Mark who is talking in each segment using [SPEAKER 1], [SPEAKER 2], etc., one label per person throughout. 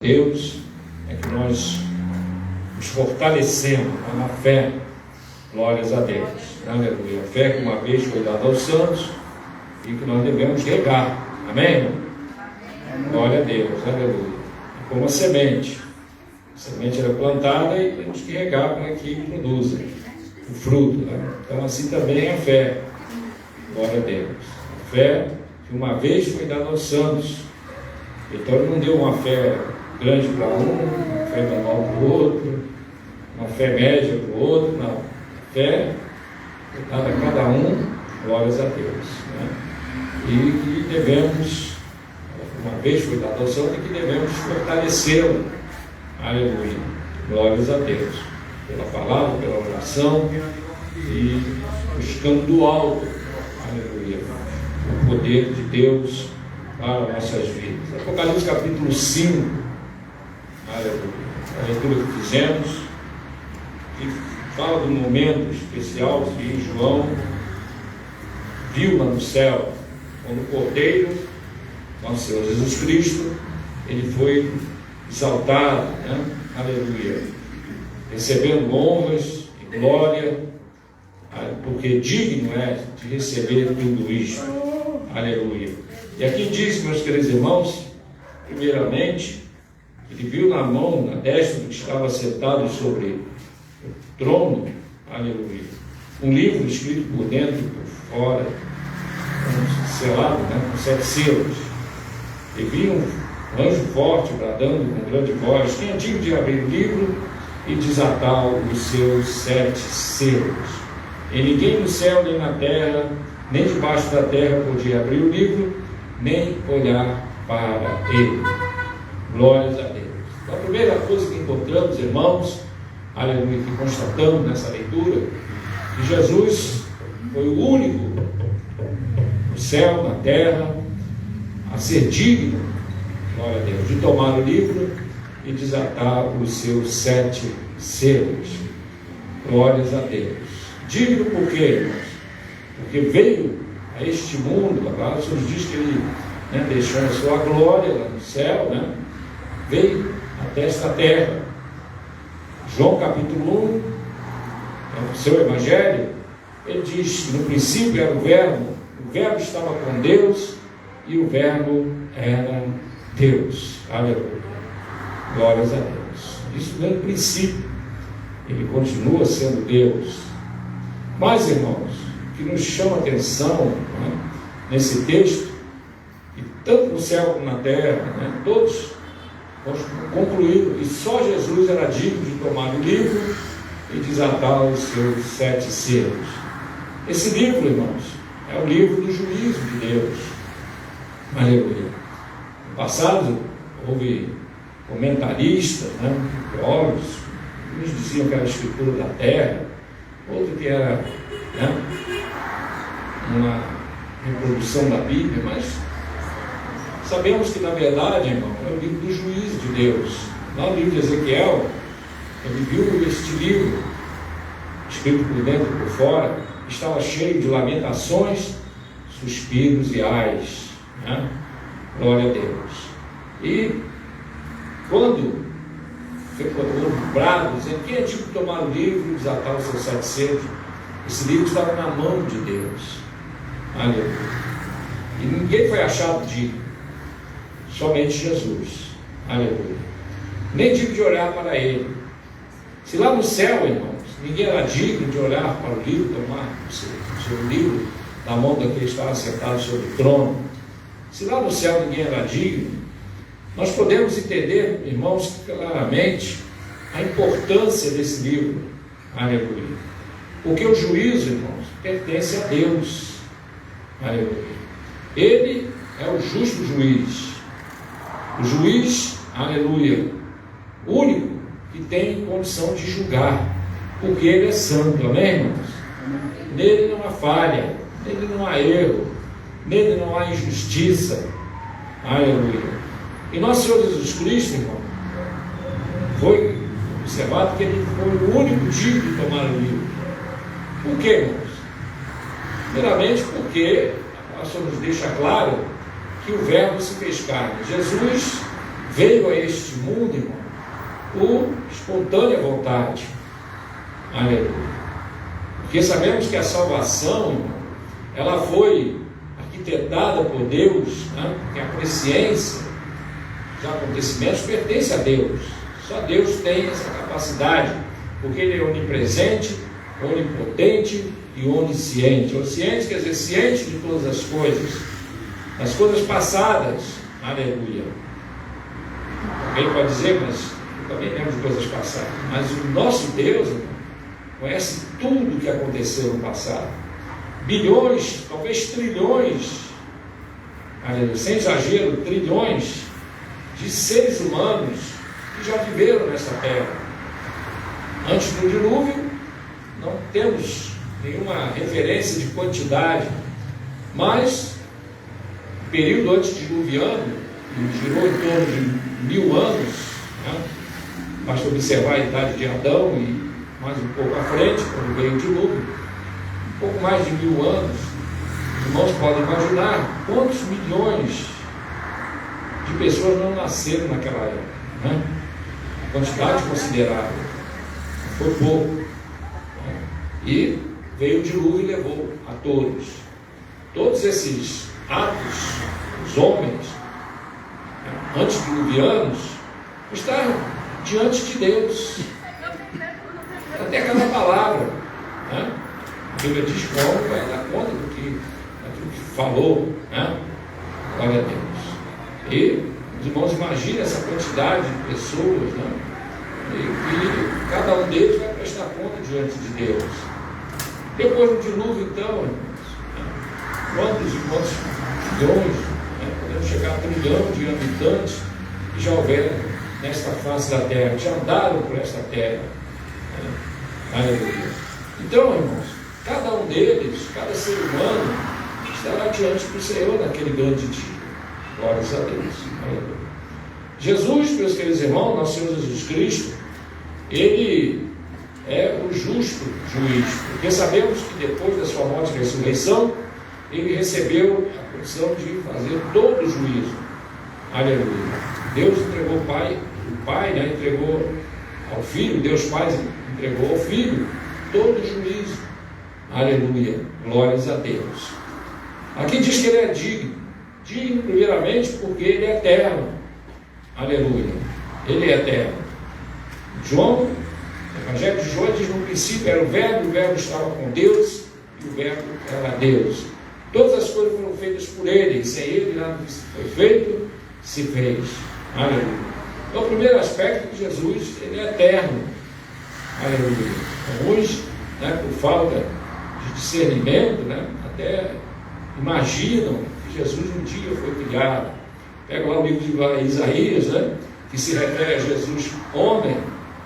[SPEAKER 1] Deus é que nós nos fortalecemos na fé. Glórias a Deus. Aleluia. A fé que uma vez foi dada aos santos e que nós devemos regar. Amém? Glória a Deus. Aleluia. É como a semente. A semente era plantada e temos que regar para que produza o fruto. Né? Então assim também é a fé. Glória a Deus. A fé que uma vez foi dada aos santos. Então ele não deu uma fé grande para um, uma fé menor para o outro, uma fé média para o outro, não. A fé foi dada a cada um, glórias a Deus. Né? E devemos, uma vez foi dada aos santos, e que devemos fortalecê-lo. Aleluia. Glórias a Deus. Pela palavra, pela oração e buscando do alto. Aleluia. O poder de Deus para nossas vidas. Apocalipse capítulo 5. Aleluia. A leitura que fizemos, que fala do momento especial que João viu lá no céu, quando o Cordeiro, nosso Senhor Jesus Cristo, ele foi exaltado, né? Aleluia, recebendo honras e glória, porque digno é de receber tudo isto. Aleluia. E aqui diz, meus queridos irmãos, primeiramente, ele viu na mão, na destra do que estava sentado sobre o trono, aleluia, um livro escrito por dentro e por fora, selado, né, com 7 selos. E vi um anjo forte bradando com grande voz: quem é digno de abrir o livro e desatar os seus 7 selos? E ninguém no céu, nem na terra, nem debaixo da terra podia abrir o livro, nem olhar para ele. Glórias a Deus. Então, a primeira coisa que encontramos, irmãos, aleluia, que constatamos nessa leitura, que Jesus foi o único no céu, na terra, a ser digno, glória a Deus, de tomar o livro e desatar os seus 7 selos. Glórias a Deus. Digno por quê, irmãos? Porque veio a este mundo, a palavra de Deus diz que ele, né, deixou a sua glória lá no céu, né, veio até esta terra. João capítulo 1, o seu evangelho, ele diz que no princípio era o verbo estava com Deus e o verbo era Deus. Aleluia. Glórias a Deus. Isso no princípio. Ele continua sendo Deus. Mas, irmãos, o que nos chama a atenção, né, nesse texto, que tanto no céu como na terra, né, todos concluíram que só Jesus era digno de tomar o livro e desatar os seus 7 selos. Esse livro, irmãos, é o livro do juízo de Deus. Aleluia. No passado, houve comentaristas, né, teólogos, uns diziam que era a escritura da terra, outro que era, né, uma reprodução da Bíblia, mas sabemos que, na verdade, irmão, é o livro do juízo de Deus. Lá no livro de Ezequiel, ele viu este livro, escrito por dentro e por fora, estava cheio de lamentações, suspiros e ais, né? Glória a Deus. E quando houve brado, dizendo: quem é tipo de tomar o livro e desatar os seus 7 selos? Esse livro estava na mão de Deus. Aleluia. E ninguém foi achado digno, somente Jesus. Aleluia. Nem digno de olhar para ele. Se lá no céu, irmãos, ninguém era digno de olhar para o livro, tomar o seu livro na mão daquele que estava sentado sobre o trono, se lá no céu ninguém era digno, nós podemos entender, irmãos, claramente a importância desse livro. Aleluia. Porque o juízo, irmãos, pertence a Deus. Aleluia. Ele é o justo juiz. O juiz, aleluia, único que tem condição de julgar, porque ele é santo. Amém, irmãos? Nele não há falha, nele não há erro, nele não há injustiça. Aleluia. E nosso Senhor Jesus Cristo, irmão, foi observado que ele foi o único digno de tomar o livro. Por quê, irmãos? Primeiramente porque a palavra nos deixa claro que o verbo se fez carne. Jesus veio a este mundo, irmão, por espontânea vontade. Aleluia. Porque sabemos que a salvação, irmão, ela foi arquitetada por Deus, né? Porque a presciência dos acontecimentos pertence a Deus. Só Deus tem essa capacidade, porque Ele é onipresente, onipotente e onisciente. Onisciente quer dizer ciente de todas as coisas passadas. Aleluia. Alguém pode dizer, mas eu também lembro de coisas passadas. Mas o nosso Deus, irmão, conhece tudo o que aconteceu no passado. Bilhões, talvez trilhões, aleluia, sem exagero, trilhões de seres humanos que já viveram nessa terra. Antes do dilúvio, não temos nenhuma referência de quantidade, mas o período antediluviano, que girou em torno de 1000 anos, né? Basta observar a idade de Adão e mais um pouco à frente, quando veio o dilúvio, um pouco mais de 1000 anos. Os irmãos podem imaginar quantos milhões de pessoas não nasceram naquela época, né? Quantidade considerável, foi pouco, né? E veio o dilúvio e levou a todos esses atos, os homens, né, antediluvianos, estavam diante de Deus. Até aquela palavra, né? A Bíblia diz que o homem vai dar conta daquilo que falou, né? Glória a Deus. E os irmãos imaginem essa quantidade de pessoas, né? E cada um deles vai prestar conta diante de Deus. Depois do dilúvio, então, irmãos, né? Quantos e quantos milhões, né? Podemos chegar a 1 trilhão de habitantes que já houveram nesta face da terra, que já andaram por esta terra. Aleluia. Então, irmãos, cada um deles, cada ser humano, estará diante do Senhor naquele grande dia. Glórias a Deus. Aleluia. Jesus, meus queridos irmãos, nosso Senhor Jesus Cristo, Ele é o justo juiz, porque sabemos que depois da sua morte e ressurreição, Ele recebeu a condição de fazer todo o juízo. Aleluia. Deus entregou o Pai, né, entregou ao Filho, Deus Pai entregou ao Filho todo o juízo. Aleluia, glórias a Deus. Aqui diz que Ele é digno primeiramente porque Ele é eterno. Aleluia, Ele é eterno. João, o Evangelho de João diz: no princípio era o Verbo estava com Deus e o Verbo era Deus. Todas as coisas foram feitas por Ele, e sem Ele nada foi feito, se fez. Aleluia. Então, o primeiro aspecto de Jesus, Ele é eterno. Aleluia. Alguns, né, por falta de discernimento, né, até imaginam que Jesus um dia foi criado. Pega lá o livro de Isaías, né, que se refere a Jesus homem,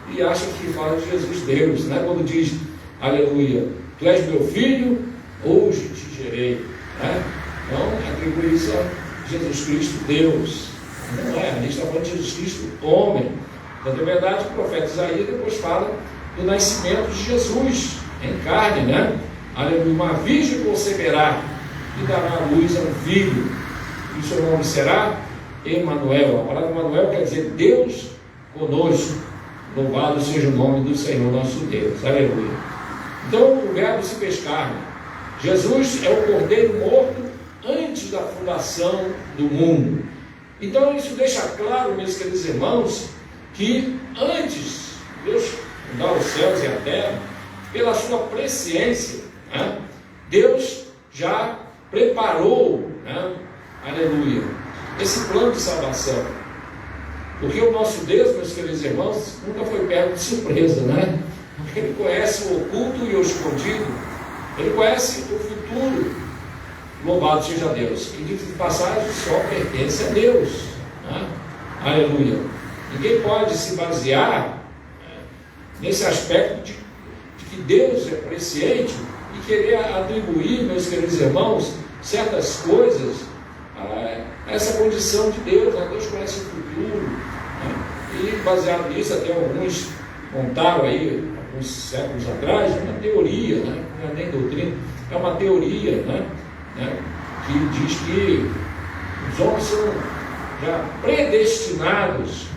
[SPEAKER 1] e acha que fala de Jesus Deus, né, quando diz, aleluia, tu és meu filho, hoje te gerei. Né? Então, atribui isso a Jesus Cristo Deus. Não é, a gente está falando de Jesus Cristo homem. Então, na verdade, o profeta Isaías depois fala do nascimento de Jesus em carne, né? Aleluia, uma virgem conceberá e dará à luz a um filho, e o seu nome será Emanuel. A palavra Emanuel quer dizer Deus conosco. Louvado seja o nome do Senhor nosso Deus. Aleluia. Então, o verbo se fez carne. Jesus é o cordeiro morto antes da fundação do mundo. Então, isso deixa claro, meus queridos irmãos, que antes Deus fundar os céus e a terra, pela sua presciência, né, Deus já preparou, né, aleluia, esse plano de salvação. Porque o nosso Deus, meus queridos irmãos, nunca foi pego de surpresa, né? Ele conhece o oculto e o escondido. Ele conhece o futuro. Louvado seja Deus. E de passagem só pertence a Deus, né? Aleluia. Ninguém pode se basear, né, nesse aspecto de que Deus é presciente e querer atribuir, meus queridos irmãos, certas coisas a essa condição de Deus. Né? Deus conhece o futuro, né? E baseado nisso, até alguns montaram aí, alguns séculos atrás, uma teoria, né? Não é nem doutrina, é uma teoria, né? Que diz que os homens são já predestinados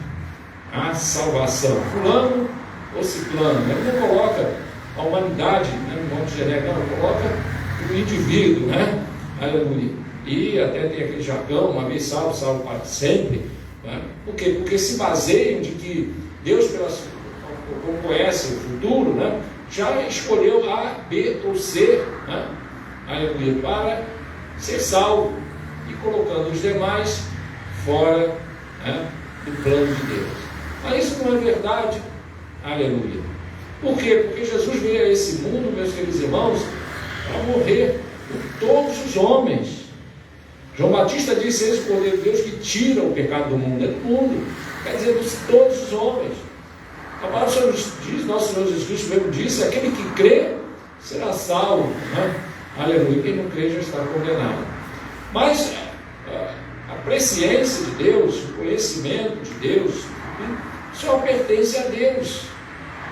[SPEAKER 1] à salvação. Fulano ou ciclano. Ele não coloca a humanidade, né, no modo genérico, não, coloca o indivíduo, né? Aleluia. E até tem aquele jargão, uma vez salvo, salvo para sempre. Né? Por quê? Porque se baseiam de que Deus, como conhece o futuro, né, já escolheu A, B ou C, né? Aleluia, para ser salvo, e colocando os demais fora, né, do plano de Deus. Mas isso não é verdade. Aleluia. Por quê? Porque Jesus veio a esse mundo, meus queridos irmãos, para morrer por todos os homens. João Batista disse: esse Cordeiro de Deus que tira o pecado do mundo. É do mundo, quer dizer, de todos os homens. A palavra do Senhor diz, nosso Senhor Jesus Cristo mesmo disse: aquele que crê será salvo, né? Aleluia. Quem não crê já está condenado. Mas a presciência de Deus, o conhecimento de Deus, só pertence a Deus.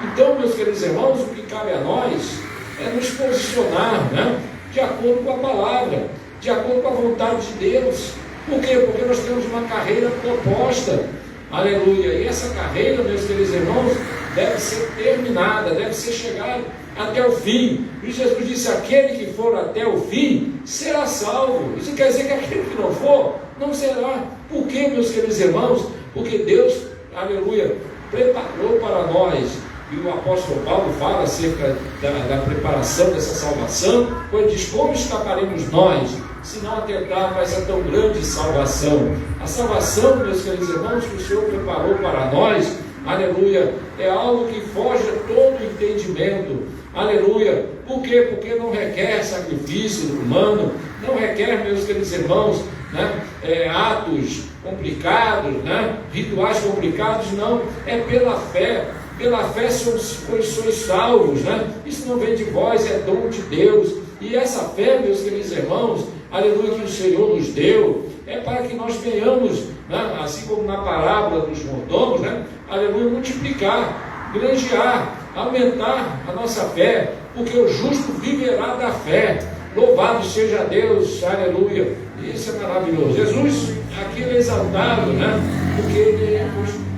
[SPEAKER 1] Então, meus queridos irmãos, o que cabe a nós é nos posicionar, né, de acordo com a palavra, de acordo com a vontade de Deus. Por quê? Porque nós temos uma carreira proposta. Aleluia. E essa carreira, meus queridos irmãos, deve ser terminada, deve ser chegada até o fim. E Jesus disse: aquele que for até o fim será salvo. Isso quer dizer que aquele que não for, não será. Por quê, meus queridos irmãos? Porque Deus, aleluia, preparou para nós. E o apóstolo Paulo fala acerca da preparação dessa salvação, quando ele diz: como escaparemos nós, se não atentar para essa tão grande salvação? A salvação, meus queridos irmãos, que o Senhor preparou para nós, aleluia, é algo que foge a todo entendimento. Aleluia. Por quê? Porque não requer sacrifício humano, não requer, meus queridos irmãos, né, atos complicados, né, rituais complicados, não, é pela fé. Pela fé sois salvos, né? Isso não vem de vós, é dom de Deus. E essa fé, meus queridos irmãos, aleluia, que o Senhor nos deu, é para que nós venhamos, né, assim como na parábola dos mordomos, né, aleluia, multiplicar, granjear, aumentar a nossa fé, porque o justo viverá da fé. Louvado seja Deus, aleluia. Isso é maravilhoso. Jesus, aqui ele é exaltado, né, porque ele foi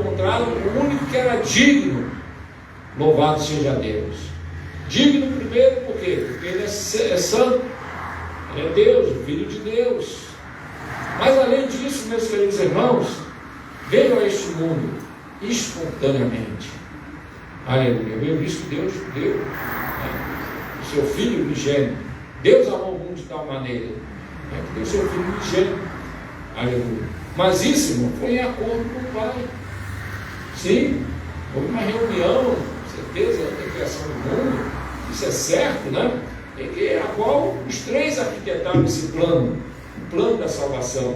[SPEAKER 1] encontrado o único que era digno. Louvado seja Deus. Digno primeiro por quê? Porque ele é santo, ele é Deus, Filho de Deus. Mas além disso, meus queridos irmãos, veio a este mundo espontaneamente. Aleluia. Veio isso que Deus deu, né, o seu Filho unigênito. Deus amou o mundo de tal maneira, né, que deu o seu Filho unigênito. Aleluia. Mas isso, irmão, foi em acordo com o Pai. Sim, houve uma reunião, com certeza, antes da criação do mundo, isso é certo, né? Em que, a qual os três arquitetaram esse plano, o plano da salvação.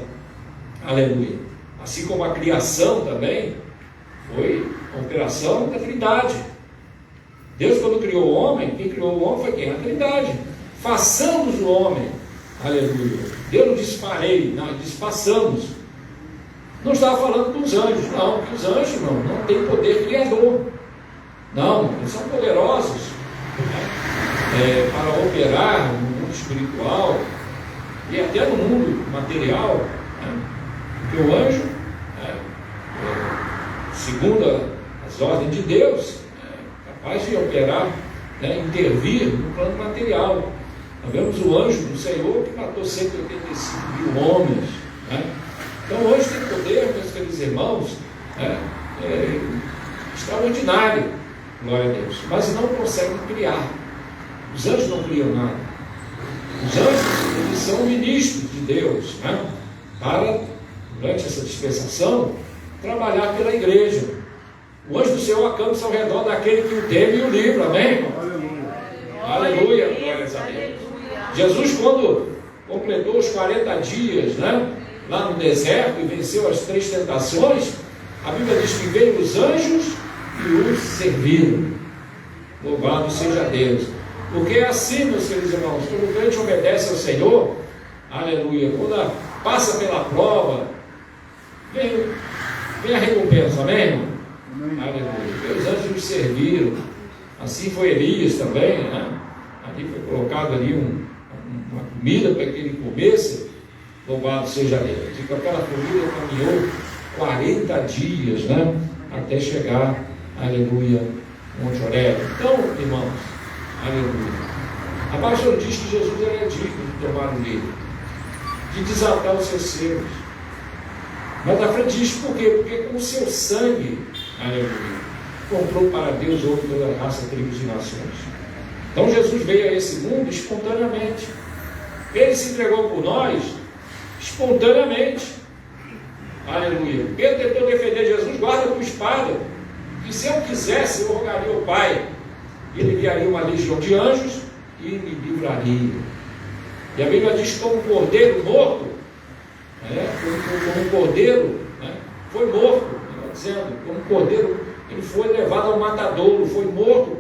[SPEAKER 1] Aleluia. Assim como a criação também foi a operação da Trindade. Deus, quando criou o homem, quem criou o homem foi quem? A Trindade. Façamos o homem. Aleluia. Deus não disse farei, não, ele disse façamos. Não estava falando dos anjos, não, porque os anjos não têm poder criador. Não, eles são poderosos, né, para operar no mundo espiritual e até no mundo material, né, porque o anjo, né, segundo as ordens de Deus, é capaz de operar, né, intervir no plano material. Nós vemos o anjo do Senhor que matou 185.000 homens, né? Então hoje tem poder, meus queridos irmãos, extraordinário, glória a Deus, mas não conseguem criar. Os anjos não criam nada. Os anjos, eles são ministros de Deus, né, para, durante essa dispensação, trabalhar pela igreja. O anjo do Senhor acampa-se ao redor daquele que o teme e o livra, amém, irmão? Aleluia, glória a Deus. Jesus, quando completou os 40 dias, né, lá no deserto, e venceu as 3 tentações, a Bíblia diz que veio os anjos e os serviram. Louvado seja Deus. Porque é assim, meus queridos irmãos, quando o crente obedece ao Senhor, aleluia, quando passa pela prova, vem a recompensa, amém, irmão? Aleluia. Os anjos os serviram. Assim foi Elias também, né? Ali foi colocado ali uma comida para que ele comesse. Louvado seja Deus. E com aquela família caminhou 40 dias, né? Até chegar, aleluia, Monte Oreb. Então, irmãos, aleluia. A palavra diz que Jesus é digno de tomar o livro, de desatar os seus selos. Mas a frente diz por quê? Porque com o seu sangue, aleluia, comprou para Deus outro toda raça, tribos e nações. Então Jesus veio a esse mundo espontaneamente. Ele se entregou por nós espontaneamente. Aleluia. Pedro tentou defender Jesus, guarda com espada. E se eu quisesse, eu rogaria ao Pai. Ele enviaria uma legião de anjos e me livraria. E a Bíblia diz como um cordeiro morto, como um cordeiro, foi morto, dizendo, como um cordeiro, ele foi levado ao matadouro, foi morto,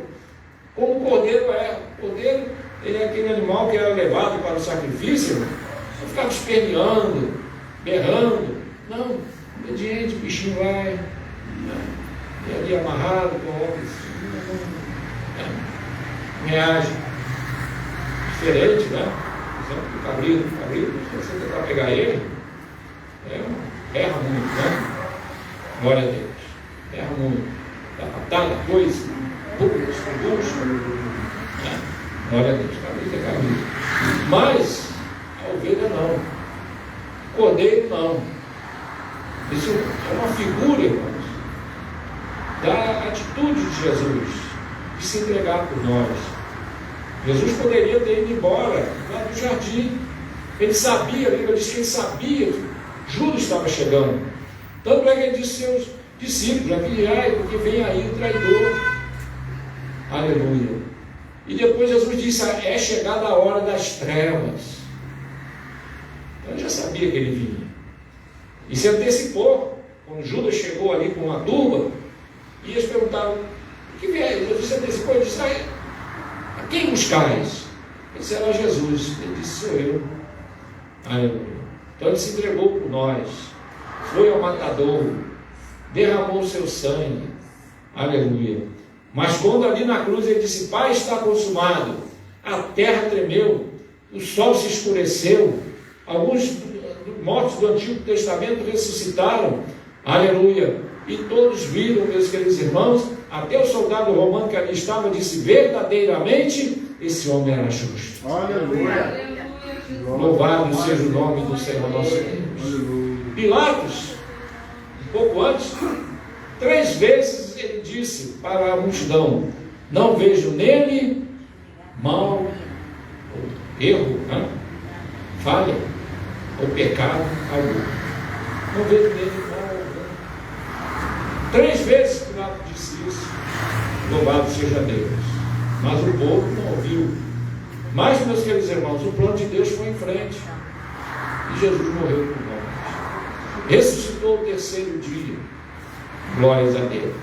[SPEAKER 1] como um cordeiro é. O cordeiro, ele é aquele animal que era levado para o sacrifício, não ficava esperneando, berrando, não, obediente, o bichinho vai, e ali amarrado com óculos, reage, diferente, né? Por exemplo, o cabrito, se você tentar pegar ele, erra muito, né? Glória a Deus, erra muito, dá patada, coisa, puxa, né? Glória a Deus, cabrito é cabrito. Mas a ovelha não, o cordeiro não. Isso é uma figura, irmãos, da atitude de Jesus, de se entregar por nós. Jesus poderia ter ido embora lá do jardim. Ele sabia, a Bíblia diz que ele sabia que Judas estava chegando. Tanto é que ele disse aos seus discípulos, porque vem aí o traidor. Aleluia. E depois Jesus disse, é chegada a hora das trevas. Então ele já sabia que ele vinha. E se antecipou. Quando Judas chegou ali com uma turba, e eles perguntaram, o que vier? Jesus se antecipou, ele disse, a quem buscais? Ele disse, era Jesus. Ele disse, sou eu. Aleluia. Então ele se entregou por nós, foi ao matadouro, derramou o seu sangue. Aleluia. Mas quando ali na cruz ele disse, Pai, está consumado, a terra tremeu, o sol se escureceu, alguns mortos do Antigo Testamento ressuscitaram. Aleluia. E todos viram, meus queridos irmãos, até o soldado romano que ali estava disse, verdadeiramente esse homem era justo.
[SPEAKER 2] Aleluia.
[SPEAKER 1] Louvado seja o nome do Senhor nosso Deus. Pilatos, um pouco antes, 3 vezes ele disse para a multidão, não vejo nele mal, erro, falha ou pecado algum. Não vejo nele mal algum. 3 vezes Pilatos disse isso. Louvado seja Deus. Mas o povo não ouviu. Mas, meus queridos irmãos, o plano de Deus foi em frente. E Jesus morreu por nós. Ressuscitou o 3º dia. Glórias a Deus.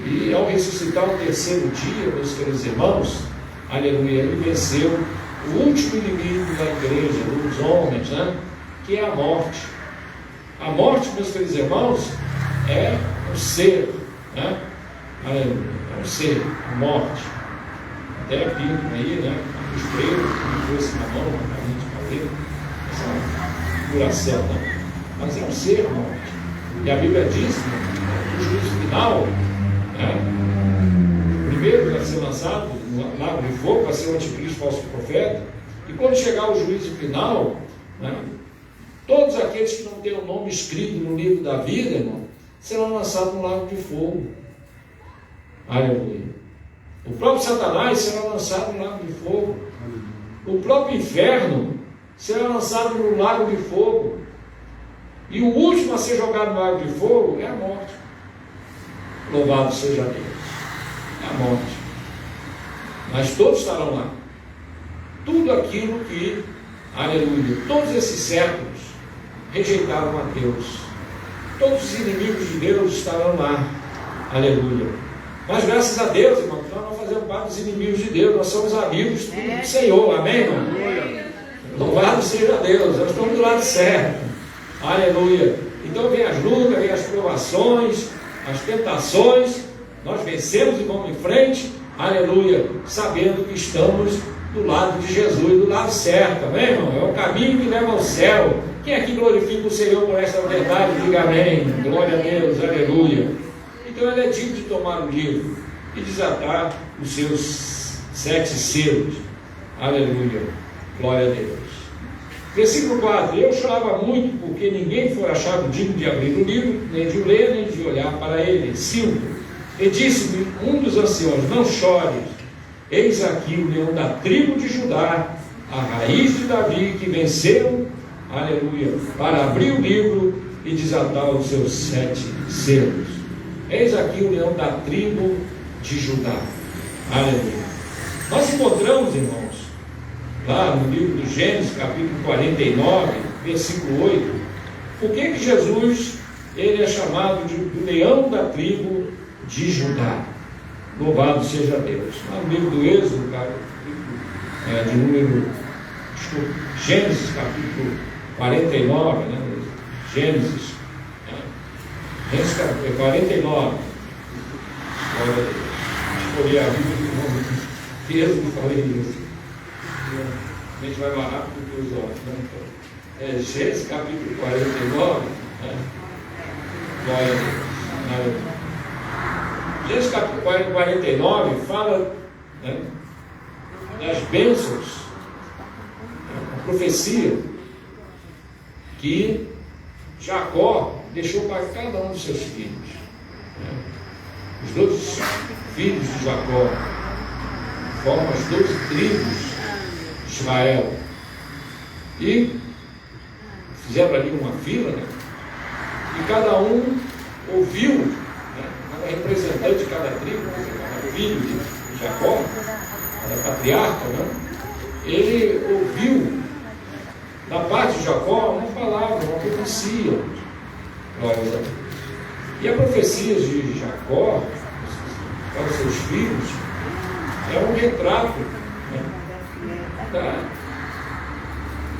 [SPEAKER 1] E ao ressuscitar o 3º dia, meus queridos irmãos, aleluia, ele venceu o último inimigo da igreja, dos homens, que é a morte. A morte, meus queridos irmãos, é um ser, aleluia, é um ser, a morte. Até a Bíblia aí, os presos, que fosse na mão, na caminho de madeira, essa é uma figuração, mas é um ser, a morte. E a Bíblia diz, no juízo final, o primeiro vai ser lançado no lago de fogo, vai ser o anticristo falso profeta, e quando chegar o juízo final, todos aqueles que não têm o nome escrito no livro da vida, irmão, serão lançados no lago de fogo. Aleluia. O próprio Satanás será lançado no lago de fogo. O próprio inferno será lançado no lago de fogo. E o último a ser jogado no lago de fogo é a morte. Louvado seja Deus. É a morte. Mas todos estarão lá. Tudo aquilo que, aleluia, todos esses séculos rejeitaram a Deus. Todos os inimigos de Deus estarão lá. Aleluia. Mas graças a Deus, irmãos, nós não fazemos parte dos inimigos de Deus, nós somos amigos do Senhor, amém, irmão? Louvado seja Deus, nós estamos do lado certo, aleluia. Então vem as lutas, vem as provações, as tentações, nós vencemos e vamos em frente, aleluia, sabendo que estamos do lado de Jesus, do lado certo, amém, irmão? É o caminho que leva ao céu. Quem aqui glorifica o Senhor por essa verdade? Diga amém. Glória a Deus, aleluia. Então ele é digno de tomar o livro e desatar os seus 7 selos. Aleluia. Glória a Deus. Versículo 4. Eu chorava muito porque ninguém foi achado digno de abrir o livro, nem de o ler, nem de olhar para ele. 5. E disse-me um dos anciãos: não chores, eis aqui o leão da tribo de Judá, a raiz de Davi, que venceu, aleluia, para abrir o livro e desatar os seus 7 selos. Eis aqui o leão da tribo de Judá. Aleluia. Nós encontramos, irmãos, lá no livro do Gênesis, capítulo 49, versículo 8, por que Jesus ele é chamado do leão da tribo de Judá? Louvado seja Deus. Lá no livro do Êxodo, de número, Gênesis, capítulo 49, né? Gênesis 49. Glória a Deus. Escolhi a Bíblia do nome de Êxodo, falei isso. A gente vai mais rápido do que os outros, né? Gênesis capítulo 49, né? Glória a Deus. Gênesis capítulo 49 fala, né, das bênçãos, a profecia que Jacó deixou para cada um dos seus filhos, né? Os 12 filhos de Jacó formam as 12 tribos de Israel, e fizeram ali uma fila, né? E cada um ouviu, né? Cada representante de cada tribo, cada filho de Jacó, cada patriarca, né? Ele ouviu da parte de Jacó uma palavra, uma profecia. Glória a Deus. E a profecia de Jacó para os seus filhos é um retrato, né,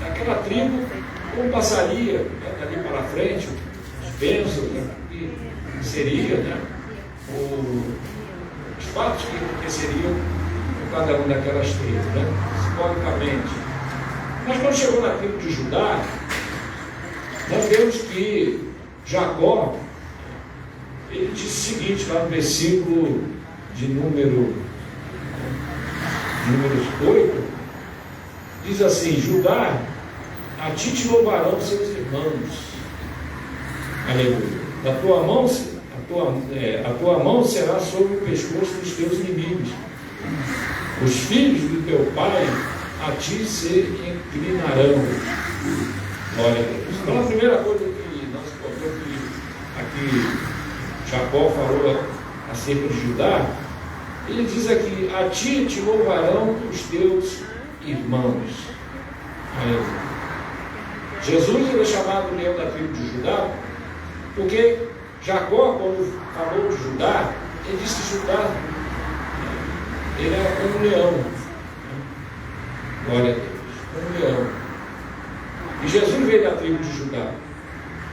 [SPEAKER 1] daquela tribo, como passaria, né, dali para frente, as bênçãos, né, que seria, né, os fatos que aconteceriam com cada uma daquelas tribos, né, simbolicamente. Mas quando chegou na tribo de Judá, nós vemos que Jacó, ele disse o seguinte, lá no versículo de números 8, diz assim: Judá, a ti te louvarão seus irmãos. Aleluia. A tua mão será sobre o pescoço dos teus inimigos. Os filhos do teu pai a ti se inclinarão. Glória a Deus. Então a primeira coisa que nós encontramos aqui, Jacó falou acerca de Judá, ele diz aqui: a ti te louvarão os teus irmãos. Aleluia. Jesus ele é chamado leão da tribo de Judá, porque Jacó, quando falou de Judá, ele disse que Judá, ele era como um leão. Glória a Deus, como um leão. E Jesus veio da tribo de Judá.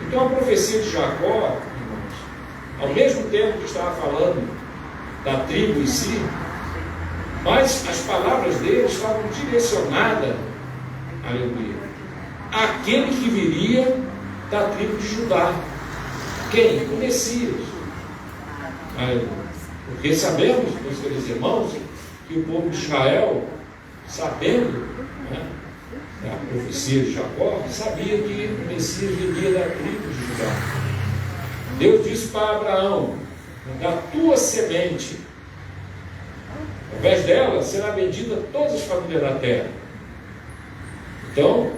[SPEAKER 1] Então a profecia de Jacó, irmãos, ao mesmo tempo que estava falando da tribo em si, mas as palavras dele estavam direcionadas, aleluia, àquele que viria da tribo de Judá. Quem? O Messias. Aleluia. Porque sabemos, meus queridos irmãos, que o povo de Israel, sabendo, né, da profecia de Jacó, sabia que o Messias viria da tribo de Judá. Deus disse para Abraão: da tua semente, através dela será bendita todas as famílias da terra. Então,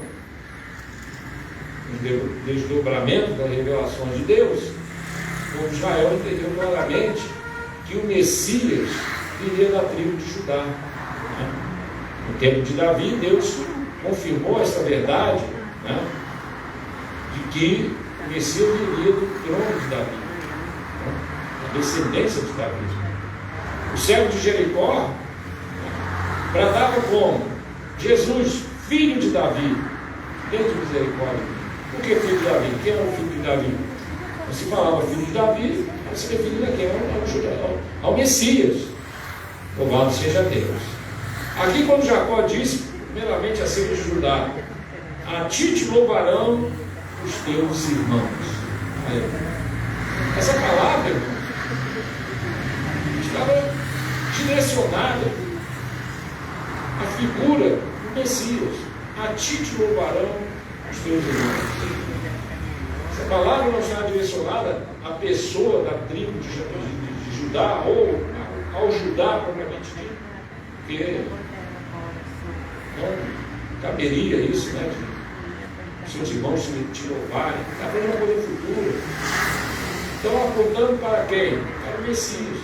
[SPEAKER 1] o desdobramento das revelações de Deus, o povo de Israel entendeu claramente que o Messias viria da tribo de Judá. No tempo de Davi, Deus confirmou essa verdade, né, de que o Messias viria do trono de Davi, né, da descendência de Davi. O cego de Jericó bradava como? Jesus, filho de Davi. Deus de misericórdia. Por que filho de Davi? Quem era o filho de Davi? Se falava filho de Davi, se referia a quem? Ao Messias. Louvado seja Deus. Aqui quando Jacó disse, primeiramente acerca de Judá, a ti te louvarão os teus irmãos. Essa palavra, irmão, estava direcionada à figura do Messias. A ti te louvarão os teus irmãos. Essa palavra não está direcionada à pessoa da tribo de Judá, ou ao Judá propriamente dito, porque não caberia isso, né? De seus irmãos te louvarem. Está falando uma coisa futura. Então, apontando para quem? Para o Messias.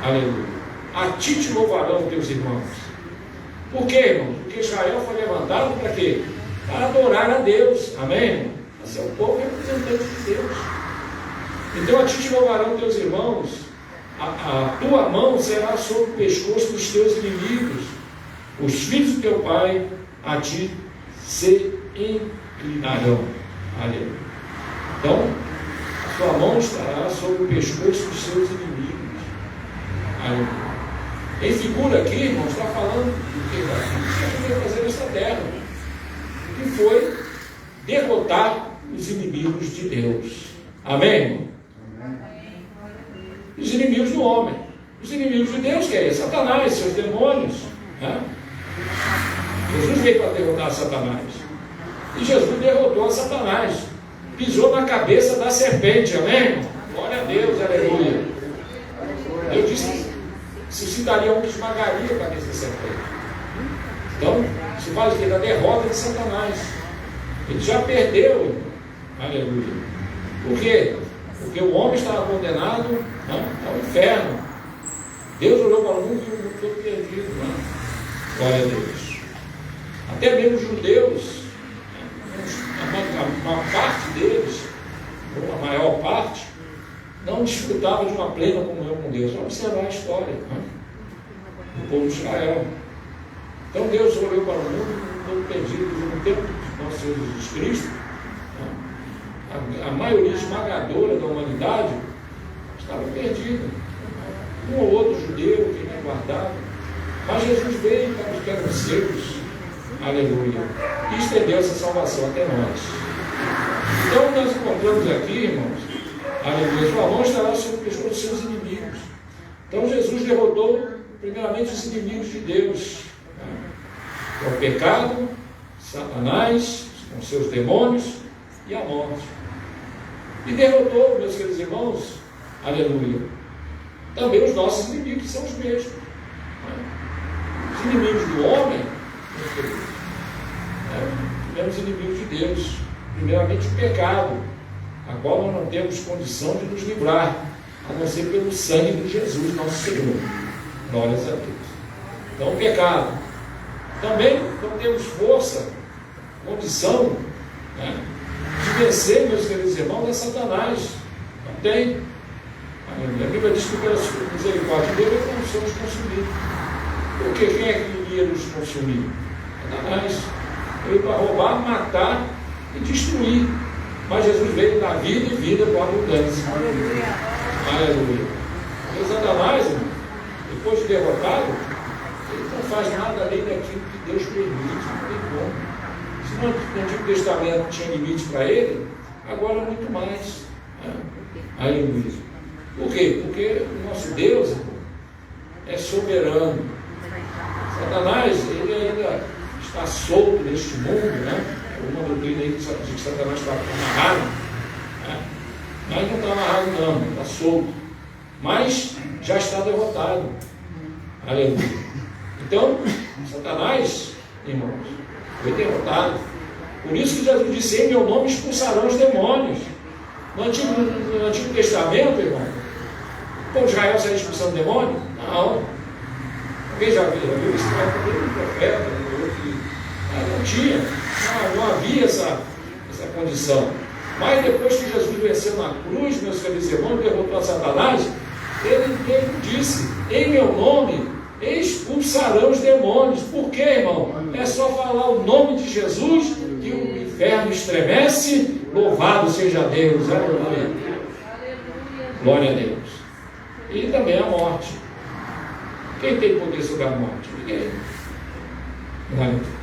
[SPEAKER 1] Aleluia. A ti te louvarão teus irmãos. Por quê, irmão? Porque Israel foi levantado para quê? Para adorar a Deus. Amém? Esse é o povo representante de Deus. Então, a ti te louvarão teus irmãos. A tua mão será sobre o pescoço dos teus inimigos. Os filhos do teu pai a ti se inclinarão. Aleluia. Então, a tua mão estará sobre o pescoço dos seus inimigos. Aleluia. Em figura aqui, irmãos, está falando do que Jesus veio fazer nesta terra, que foi derrotar os inimigos de Deus. Amém, irmão? Os inimigos do homem. Os inimigos de Deus, que é Satanás, seus demônios. Né? Jesus veio para derrotar Satanás. E Jesus derrotou a Satanás. Pisou na cabeça da serpente. Amém, irmão? Glória a Deus, aleluia. Eu disse, suscitaria um que esmagaria a cabeça da serpente. Então, isso faz o que? Da derrota de Satanás. Ele já perdeu. Aleluia. Por quê? Porque o homem estava condenado ao inferno. Deus olhou para o mundo e o mundo foi perdido. Glória a Deus. Até mesmo os judeus, uma parte deles, ou a maior parte, não desfrutava de uma plena comunhão com Deus. Vamos observar a história do povo de Israel. Então Deus olhou para o mundo e todo perdido. No tempo de nosso Senhor Jesus Cristo, a maioria esmagadora da humanidade estava perdida. Um ou outro judeu que tinha guardado. Mas Jesus veio para os que eram seus. Aleluia. E estendeu essa salvação até nós. Então nós encontramos aqui, irmãos, aleluia, sua mão estará sobre o pescoço dos seus inimigos. Então Jesus derrotou primeiramente os inimigos de Deus. É o pecado, Satanás, com seus demônios e a morte. E derrotou, meus queridos irmãos, aleluia, também os nossos inimigos, que são os mesmos. Os inimigos do homem, meus queridos, tivemos inimigos de Deus. Primeiramente o pecado, a qual nós não temos condição de nos livrar, a não ser pelo sangue de Jesus, nosso Senhor. Glórias a Deus. Então o pecado. Também não temos força, condição, de vencer, meus queridos irmãos, a Satanás. Não tem. A Bíblia diz que pela misericórdia de Deus não somos consumidos. Porque quem é que iria nos consumir? Satanás. Veio para roubar, matar e destruir. Mas Jesus veio dar vida e vida com abundância. Aleluia. Aleluia. E Satanás, depois de derrotado, ele não faz nada além daquilo que Deus permite. Não tem como. Se no Antigo Testamento tinha limite para ele, agora muito mais. Aleluia. Por quê? Porque o nosso Deus é soberano. Satanás, ele ainda está solto neste mundo, né? Uma doutrina aí que diz que Satanás está amarrado, mas não está amarrado não, está solto. Mas já está derrotado. Aleluia. Então, Satanás, irmãos, foi derrotado. Por isso que Jesus disse, em meu nome expulsarão os demônios. No Antigo Testamento, irmão, o povo de Israel saía expulsando demônio? Não. Alguém já viu isso? Um profeta, não tinha. Não havia essa condição. Mas depois que Jesus venceu na cruz, meus queridos irmãos, derrotou a Satanás, ele disse, em meu nome expulsarão os demônios. Por quê, irmão? É só falar o nome de Jesus que o inferno estremece. Louvado seja Deus. Aleluia. Glória a Deus. E também a morte. Quem tem poder sobre a morte? Ninguém. Glória a Deus.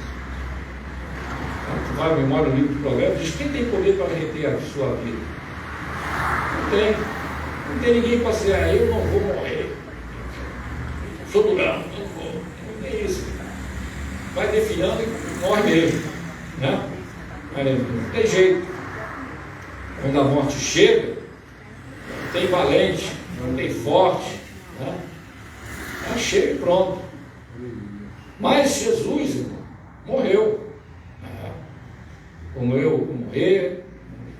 [SPEAKER 1] Tu vai à memória do livro do Provérbios, diz: quem tem poder para reter a sua vida? Não tem. Não tem ninguém para dizer: eu não vou morrer. Sou durão, não vou. Não tem isso. Vai definhando e morre mesmo. Né? Não tem jeito. Quando a morte chega, não tem valente, não tem forte. Né? Ela chega e pronto. Mas Jesus, irmão, morreu. Como eu morrer,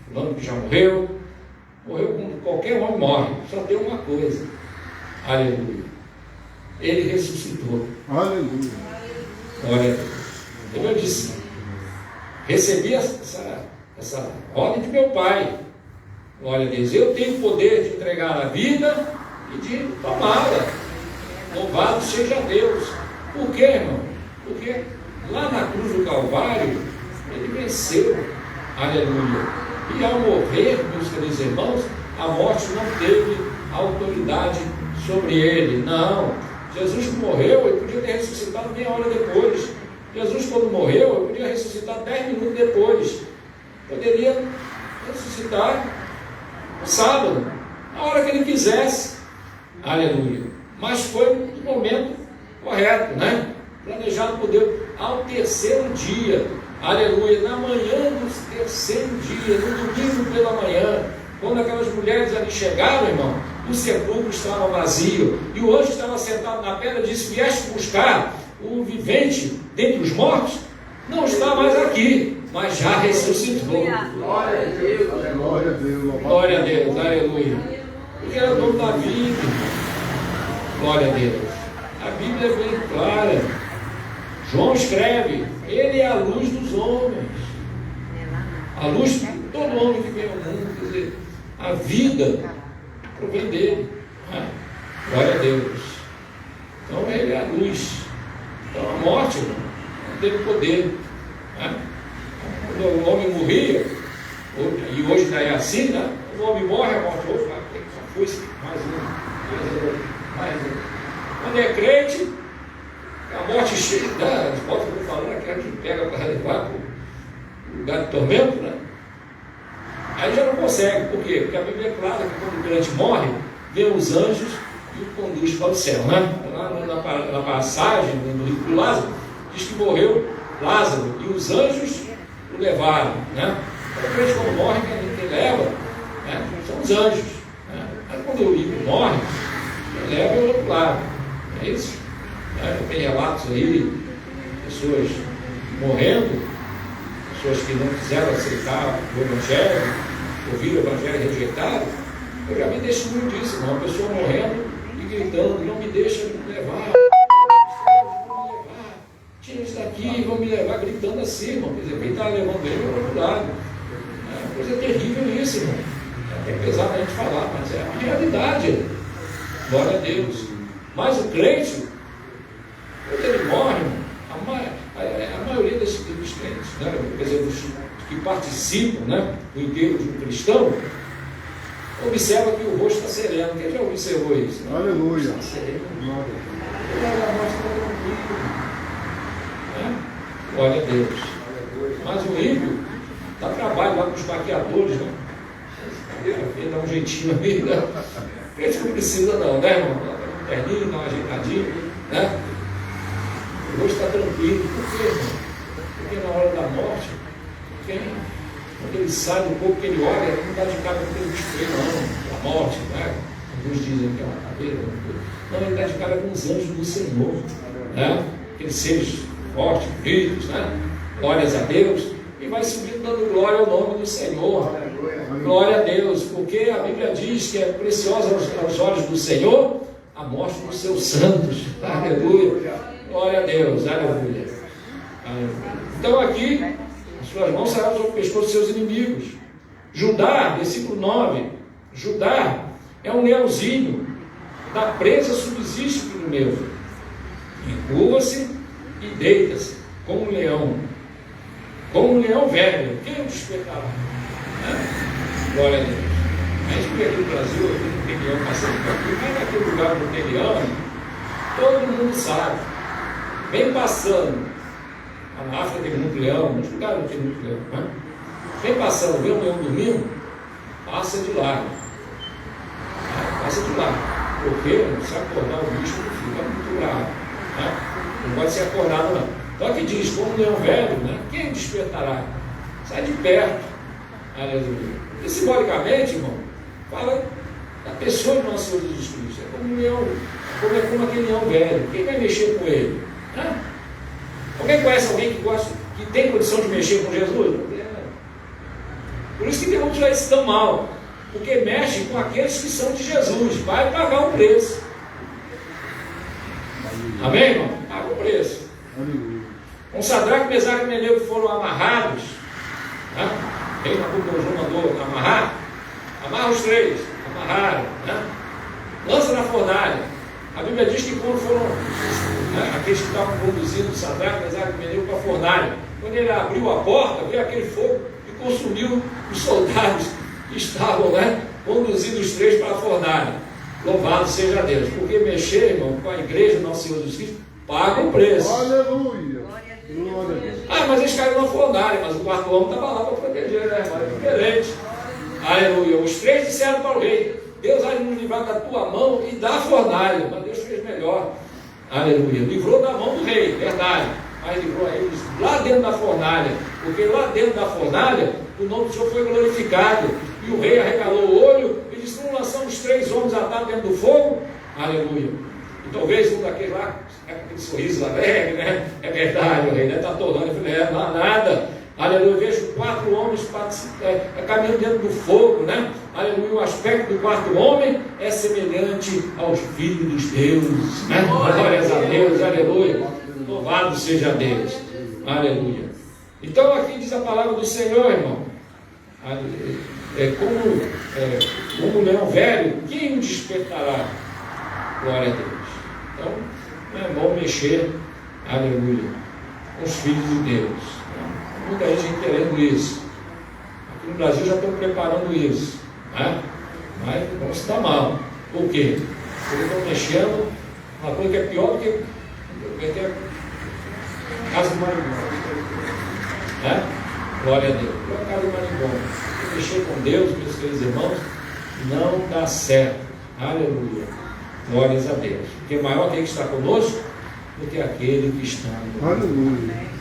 [SPEAKER 1] fulano que já morreu como qualquer homem morre. Só tem uma coisa: aleluia, ele ressuscitou.
[SPEAKER 2] Aleluia.
[SPEAKER 1] Glória a Deus. Como eu disse, recebi essa ordem de meu Pai. Glória a Deus. Eu tenho o poder de entregar a vida e de tomá-la. Louvado seja Deus. Por quê, irmão? Porque lá na cruz do Calvário ele venceu. Aleluia. E ao morrer, meus queridos irmãos, a morte não teve autoridade sobre ele. Não. Jesus morreu, ele podia ter ressuscitado meia hora depois. Jesus, quando morreu, ele podia ressuscitar 10 minutos depois. Poderia ressuscitar no sábado, na hora que ele quisesse. Aleluia. Mas foi no momento correto, né? Planejado por Deus. Ao terceiro dia, aleluia, na manhã do terceiro dia, no domingo pela manhã, quando aquelas mulheres ali chegaram, irmão, o sepulcro estava vazio, e o anjo estava sentado na pedra e disse: vieste buscar o vivente dentre os mortos? Não está mais aqui, mas já ressuscitou.
[SPEAKER 3] Glória a Deus.
[SPEAKER 2] Glória a Deus.
[SPEAKER 1] Glória a Deus, aleluia. Porque é o dono da vida. Glória a Deus. A Bíblia é bem clara. João escreve: ele é a luz dos homens. A luz de todo homem que vem ao mundo. Quer dizer, a vida provém dele. Glória a Deus. Então ele é a luz. Então a morte não teve poder. Quando o homem morria, e hoje não é assim, né? O homem morre, a morte hoje já foi mais um. Quando é crente, a morte chega, né? As mortes que eu estou falando, aquela que pega para levar para o lugar de tormento, né? Aí já não consegue. Por quê? Porque a Bíblia é clara que quando o crente morre, vem os anjos e o conduz para o céu, né? Lá na passagem do livro de Lázaro, diz que morreu Lázaro e os anjos o levaram, né? Então, o crente quando morre, quem leva, né, são os anjos, né? Mas quando o ímpio morre, quem leva é o outro lado. Não é isso? Tem relatos aí, pessoas morrendo, pessoas que não quiseram aceitar o Evangelho, ouviram o Evangelho e rejeitaram. Eu já me testemunho disso, uma pessoa morrendo e gritando: não me deixa me levar, tira isso daqui, vão me levar, gritando assim, irmão. Quer dizer, quem está levando ele é o outro lado. É uma coisa terrível isso, irmão. É até pesado a gente falar, mas é a realidade. Glória a Deus. Mas o crente, quando ele morre, a maioria dos crentes, né, quer dizer, dos que participam, né, do enterro de um cristão, observa que o rosto está sereno. Quem já observou isso? Não?
[SPEAKER 2] Aleluia.
[SPEAKER 1] Está sereno. Glória a Deus. Mas o ímpio dá trabalho lá com os maquiadores, né? Ele dá um jeitinho ali, né? A gente não precisa não, né, irmão? Dá um terninho, dá uma ajeitadinha, né? O rosto está tranquilo. Por quê, irmão? Porque na hora da morte, quando ele sai do corpo que ele olha, ele não está de cara com aquele bicho, não. A morte, né? Alguns dizem que é uma cadeira. Não, ele está de cara com os anjos do Senhor, né? Aqueles seres fortes, vivos, né? Glórias a Deus. E vai subindo dando glória ao nome do Senhor. Glória a Deus, porque a Bíblia diz que é preciosa aos olhos do Senhor a morte dos seus santos. Aleluia. Glória a Deus. Aleluia. Então aqui, as suas mãos serão sobre o pescoço dos seus inimigos. Judá, versículo 9. Judá é um leãozinho. Da presa subsiste, filho meu. Encurva-se e deita-se como um leão. Como um leão velho. Quem o despertará? Glória a Deus. A gente vê aqui no Brasil, aqui não tem leão passando por aqui, mas naquele lugar não tem leão, todo mundo sabe. Vem passando, na África tem muito leão, muitos lugares não tem muito leão, né? Vem passando, vê um leão dormindo, passa de lá. Passa de lá. Porque se acordar o bicho fica muito grave. Né? Não pode ser acordado não. Então aqui diz, como leão velho, né? Quem despertará? Sai de perto. Aleluia. E simbolicamente, irmão, fala da pessoa de nosso Senhor Jesus Cristo. É como um leão, como aquele leão velho. Quem vai mexer com ele? Né? Alguém conhece alguém que gosta, que tem condição de mexer com Jesus? Por isso que tem muitos aí se dão mal, porque mexe com aqueles que são de Jesus, vai pagar o preço. Amém, irmão? Paga o preço. Com Sadraque, Mesaque e Abednego que foram amarrados, né? Rei Nabucodonosor mandou amarrar, amarra os três, amarraram, né? Lança na fornalha. A Bíblia diz que quando foram, né, aqueles que estavam conduzindo Sadraque, Mesaque e Abednego para a fornalha, quando ele abriu a porta, veio aquele fogo e consumiu os soldados que estavam, né, conduzindo os três para a fornalha. Louvado seja Deus, porque mexer, irmão, com a igreja do nosso Senhor Jesus Cristo, paga o preço.
[SPEAKER 2] Aleluia.
[SPEAKER 1] Ah, mas eles caíram na fornalha, mas o quarto homem estava lá para proteger, né, irmão? É diferente. Aleluia. Os três disseram para o rei: Deus vai nos livrar da tua mão e da fornalha. Mas Deus fez melhor. Aleluia. Livrou da mão do rei, verdade. Mas livrou eles lá dentro da fornalha. Porque lá dentro da fornalha, o nome do Senhor foi glorificado. E o rei arregalou o olho e disse: não lançamos três homens atados dentro do fogo? Aleluia. E talvez um daqueles lá, com aquele sorriso alegre, né? É verdade, o rei deve estar tornando. Eu falei: não há nada. Aleluia. Eu vejo quatro homens caminhando dentro do fogo, né? Aleluia. O aspecto do quarto homem é semelhante aos filhos dos deuses, né? Glórias a Deus, aleluia. Louvado seja Deus, aleluia. Então aqui diz a palavra do Senhor, irmão. Como um leão velho, quem o despertará? Glória a Deus. Então, não é bom mexer, aleluia, com os filhos de Deus. Muita gente querendo isso. Aqui no Brasil já estão preparando isso, né? Mas vão se dar mal. Por quê? Porque estão mexendo uma coisa que é pior do que casa do marimbondo, né? Glória a Deus. Pior casa do marimbondo. Mexer com Deus, meus queridos irmãos, não dá certo. Aleluia. Glórias a Deus. Porque maior aquele que está conosco do que aquele que está no mundo.
[SPEAKER 2] Aleluia.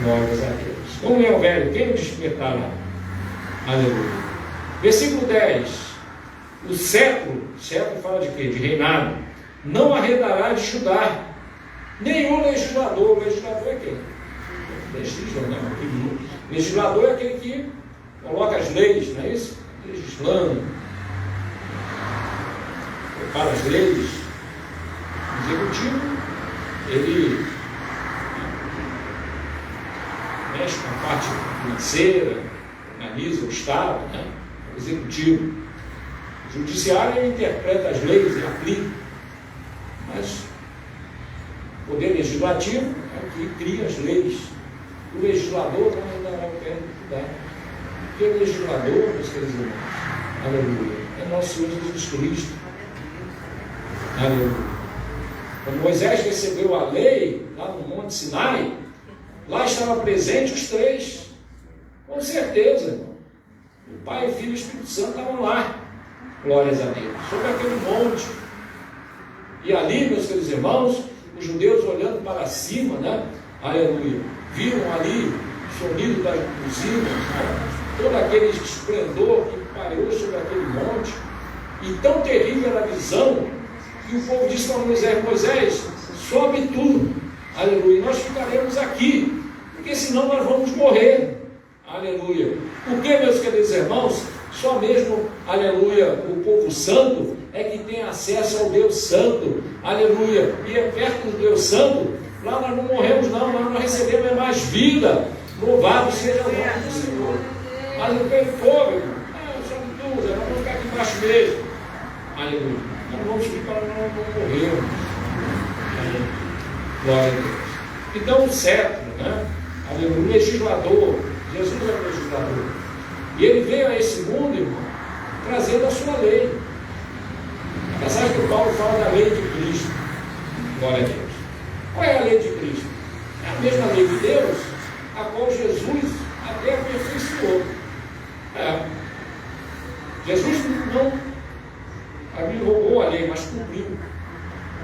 [SPEAKER 1] Glórias a Deus. Como é o velho, quem o despertará? Aleluia. Versículo 10. O cetro fala de quê? De reinado. Não arredará de Judá. Nenhum legislador. O legislador é quem? Legislador é aquele que coloca as leis, não é isso? Legislando. Prepara as leis. O executivo, ele mexe com a parte financeira, organiza o Estado, né? O executivo. O judiciário, ele interpreta as leis e aplica. Mas o poder legislativo é o que cria as leis. O legislador não andará o pé de cuidar. Porque o legislador, meus queridos irmãos, aleluia, é nosso Senhor Jesus Cristo. Aleluia. Quando Moisés recebeu a lei lá no Monte Sinai, lá estava presente os três. Com certeza, irmão. O Pai, o Filho e o Espírito Santo estavam lá. Glórias a Deus. Sobre aquele monte. E ali, meus queridos irmãos, os judeus olhando para cima, né? Aleluia. Viram ali o sonido das buzinas, né? Todo aquele esplendor que pairou sobre aquele monte. E tão terrível era a visão que o povo disse para Moisés: Moisés, sobe tudo. Aleluia. Nós ficaremos aqui, porque senão nós vamos morrer. Aleluia. Porque, meus queridos irmãos, só mesmo, aleluia, o povo santo é que tem acesso ao Deus Santo. Aleluia. E é perto do Deus Santo. Lá nós não morremos não, nós recebemos mais vida. Louvado seja o nome do Senhor. Mas o povo, irmão, sobe tudo, nós vamos ficar aqui embaixo mesmo. Aleluia. Nós vamos ficar, nós não morremos. Glória a Deus. Então o cetro, né? O legislador, Jesus é o legislador. E ele veio a esse mundo, irmão, trazendo a sua lei. A passagem que o Paulo fala da lei de Cristo. Glória a Deus. Qual é a lei de Cristo? É a mesma lei de Deus, a qual Jesus até aperfeiçoou. Jesus não roubou a lei, mas cumpriu.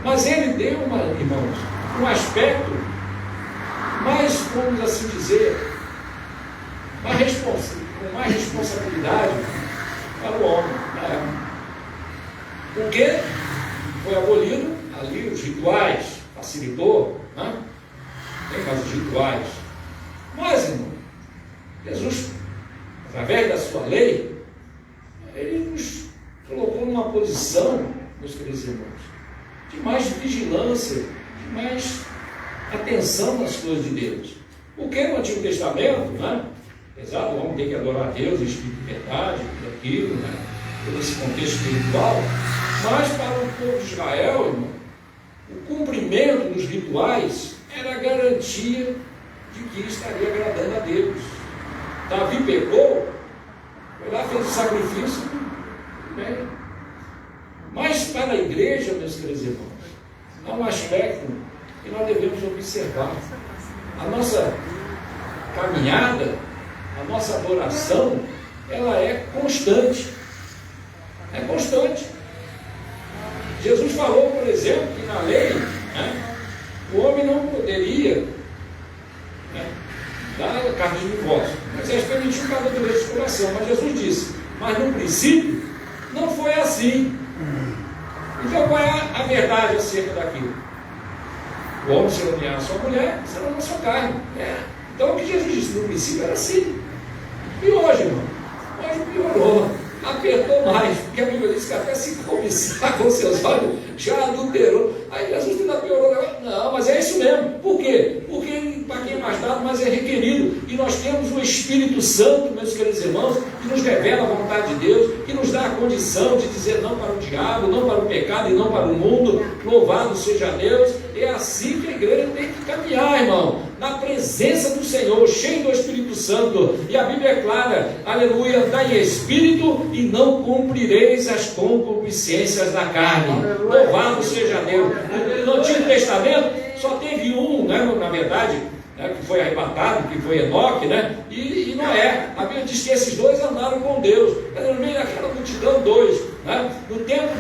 [SPEAKER 1] Mas ele deu, irmãos, um aspecto mais, vamos assim dizer, com mais responsabilidade para o homem. Porque foi abolido ali os rituais, facilitou, tem mais os rituais. Mas, irmão, Jesus, através da sua lei, ele nos colocou numa posição, meus queridos irmãos, de mais vigilância, de mais atenção nas coisas de Deus. Porque no Antigo Testamento, apesar do homem ter que adorar a Deus, espírito de verdade, tudo aquilo, todo esse contexto espiritual, mas para o povo de Israel, irmão, o cumprimento dos rituais era a garantia de que estaria agradando a Deus. Davi pecou, foi lá, fez o sacrifício, mas para a igreja, meus queridos irmãos, há um aspecto que nós devemos observar. A nossa caminhada, a nossa adoração, ela é constante. É constante. Jesus falou, por exemplo, que na lei, o homem não poderia dar carne de divórcio. Moisés permitiu cada direito de coração, mas Jesus disse, mas no princípio não foi assim. Então qual é a verdade acerca daquilo? O homem se unirá à sua mulher, será na sua carne. Então o que Jesus disse no princípio era assim. E hoje, irmão? Hoje piorou, apertou mais, porque a Bíblia diz que até se cobiçar com seus olhos já adulterou. Aí Jesus ainda piorou. Não, mas é isso mesmo. Por quê? Porque para quem é mais dado, mais é requerido. E nós temos o Espírito Santo, meus queridos irmãos, que nos revela a vontade de Deus, que nos dá a condição de dizer não para o diabo, não para o pecado e não para o mundo. Louvado seja Deus. É assim que a igreja tem que caminhar, irmão, na presença do Senhor, cheio do Espírito Santo. E a Bíblia é clara, aleluia, andai em espírito e não cumprireis as concupiscências da carne. Louvado seja Deus. No Antigo Testamento só teve um, na verdade, que foi arrebatado, que foi Enoque, e Noé. A Bíblia diz que esses dois andaram com Deus. No meio daquela multidão, dois. No tempo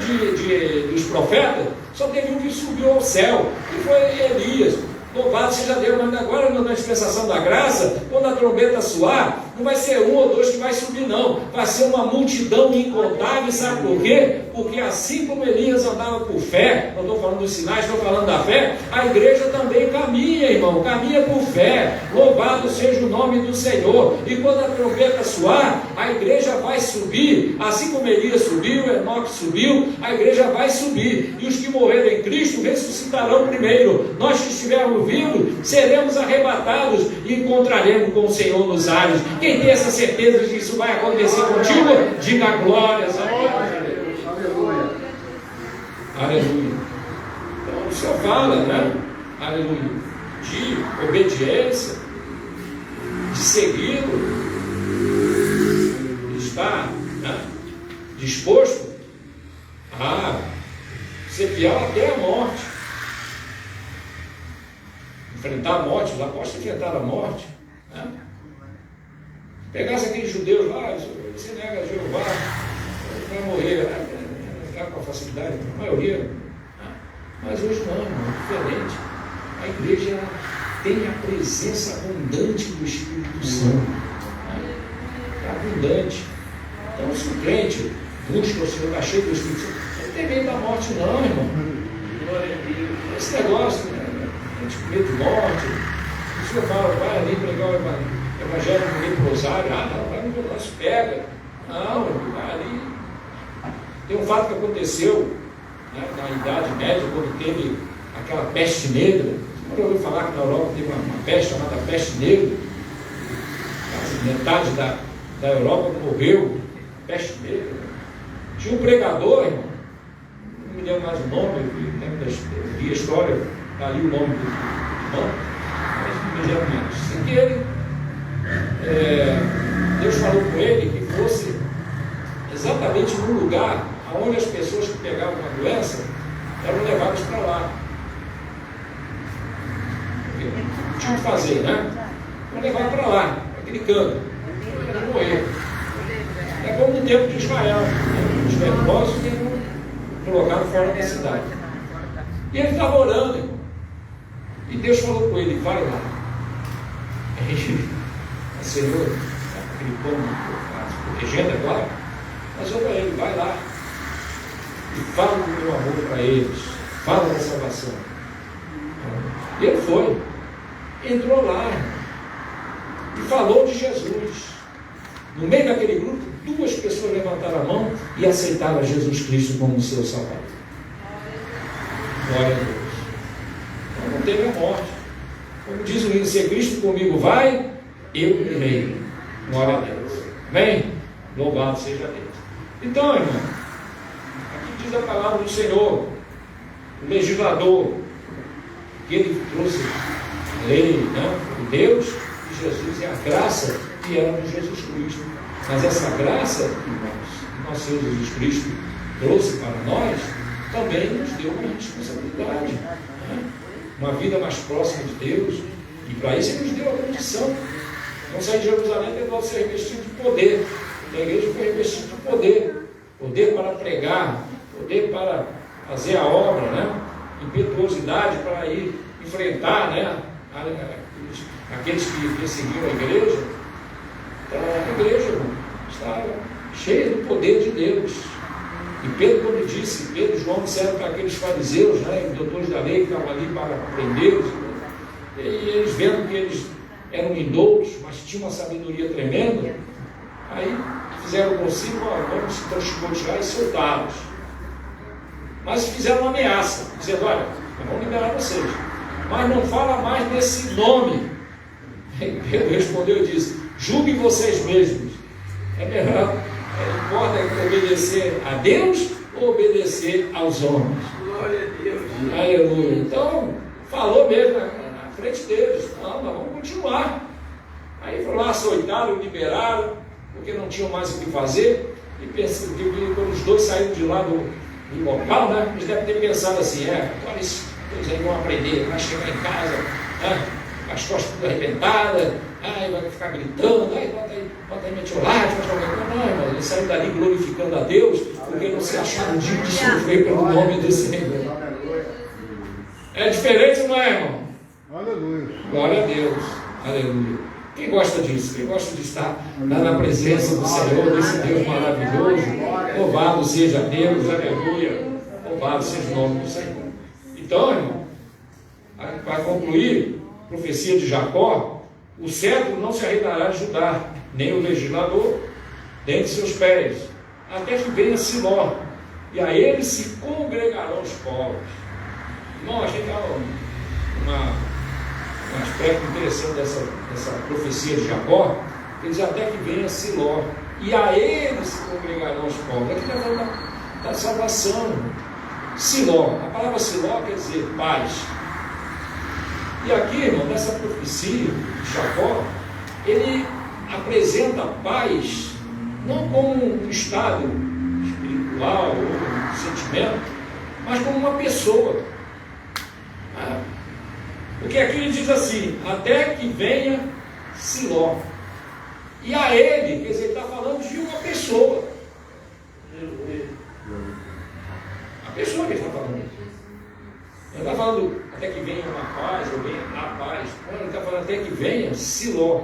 [SPEAKER 1] dos profetas, só teve um que subiu ao céu, que foi Elias. Louvado seja Deus, mas agora na dispensação da graça, quando a trombeta soar, não vai ser um ou dois que vai subir, não. Vai ser uma multidão incontável, sabe por quê? Porque assim como Elias andava por fé, não estou falando dos sinais, estou falando da fé, a igreja também caminha, irmão, caminha por fé. Louvado seja o nome do Senhor. E quando a trombeta soar, a igreja vai subir, assim como Elias subiu, Enoque subiu, a igreja vai subir. E os que morreram em Cristo ressuscitarão primeiro. Nós que estivermos vivos, seremos arrebatados e encontraremos com o Senhor nos ares. Quem tem essa certeza de que isso vai acontecer contigo, diga glórias a Deus. Aleluia. Aleluia. Então o Senhor fala, aleluia, de obediência, de segui-lo, está disposto a ser fiel até a morte. Enfrentar a morte, os apóstolos enfrentaram a morte. Pegasse aqueles judeus lá, você nega Jeová, vai morrer, ficar com a facilidade, a maioria. Mas hoje não, irmão, é diferente. A igreja tem a presença abundante do Espírito Santo. É abundante. Então, se o crente busca o Senhor, está cheio do Espírito Santo, não tem medo da morte, não, irmão. Esse negócio, a gente com medo de morte, o Senhor fala, vai ali pregar o Evangelho no leprosário, não, vai no negócio, pega. Não, vai ali. Tem um fato que aconteceu na Idade Média, quando teve aquela peste negra. Você ouviu falar que na Europa teve uma peste chamada peste negra? Quase metade da Europa morreu, peste negra. Tinha um pregador, irmão, não me lembro mais o nome, eu vi a história, está ali o nome do irmão, mas não me lembro menos. Sei que ele, Deus falou com ele que fosse exatamente no lugar onde as pessoas que pegavam a doença eram levadas para lá. porque tinha que fazer, né? Vou levar para lá, para aquele canto, para morrer. É como no tempo de Israel, né? Os leprosos eram colocados fora da cidade. E ele estava orando, irmão. E Deus falou com ele: vai lá. Aí, o Senhor, aquele povo protegendo, é claro, mas olha para ele: vai lá e fala do meu amor para eles, fala da salvação. E ele foi, entrou lá e falou de Jesus. No meio daquele grupo, 2 pessoas levantaram a mão e aceitaram a Jesus Cristo como seu Salvador. Glória a Deus. Então não teve a morte. Como diz o hino: se Cristo comigo vai, eu irei. Glória a Deus. Amém? Louvado seja Deus. Então, irmão, aqui diz a palavra do Senhor, o legislador, que ele trouxe a lei, né, de Deus, de Jesus, e a graça que era de Jesus Cristo. Mas essa graça, irmãos, que nosso Senhor Jesus Cristo trouxe para nós, também nos deu uma responsabilidade, né? Uma vida mais próxima de Deus, e para isso Ele nos deu a condição. Não sair de Jerusalém tendo de ser revestido de poder. A igreja foi revestida de poder, poder para pregar, poder para fazer a obra, né? Impetuosidade para ir enfrentar, né, aqueles que perseguiam a igreja. Então a igreja, irmão, está cheia do poder de Deus. E Pedro, quando disse, Pedro e João disseram para aqueles fariseus, né, os doutores da lei que estavam ali para prendê-los, e eles vendo que eles eram indoutos, mas tinham uma sabedoria tremenda, aí fizeram o concílio: vamos se transportar e soltá-los. Mas fizeram uma ameaça, dizendo: olha, nós vamos liberar vocês, mas não fala mais nesse nome. E Pedro respondeu e disse: julguem vocês mesmos. É melhor, importa obedecer a Deus ou obedecer aos homens? Glória a Deus. Aleluia. Então, falou mesmo na frente deles: não, nós vamos continuar. Aí foram lá, açoitaram, liberaram, porque não tinham mais o que fazer. E pensam que quando os 2 saíram de lá do local, né, eles devem ter pensado assim: agora eles aí vão aprender, vai chegar em casa, né, as costas tudo arrebentadas, vai ficar gritando, bota aí metiolate, não, irmão, eles saíram dali glorificando a Deus, porque não se acharam digno de sofrer pelo nome do Senhor. É diferente, não é, irmão? Aleluia. Glória a Deus. Aleluia. Quem gosta disso? Quem gosta de estar na presença do Senhor, desse Deus maravilhoso? Louvado seja Deus, aleluia. Louvado seja o nome do Senhor. Então, irmão, para concluir, profecia de Jacó: o cetro não se arredará de Judá, nem o legislador, nem de seus pés, até que venha Siló, e a ele se congregarão os povos. Irmão, a gente dá um aspecto interessante dessa profecia de Jacó, que diz: até que venha Siló, e a ele se congregarão os povos. Aqui está falando da salvação. Siló, a palavra Siló quer dizer paz. E aqui, irmão, nessa profecia de Jacó, ele apresenta a paz não como um estado espiritual ou um sentimento, mas como uma pessoa. Porque aqui ele diz assim: até que venha Siló. E a ele, quer dizer, ele está falando de uma pessoa. A pessoa que ele está falando. Ele está falando até que venha uma paz, ou venha a paz. Ele está falando até que venha Siló.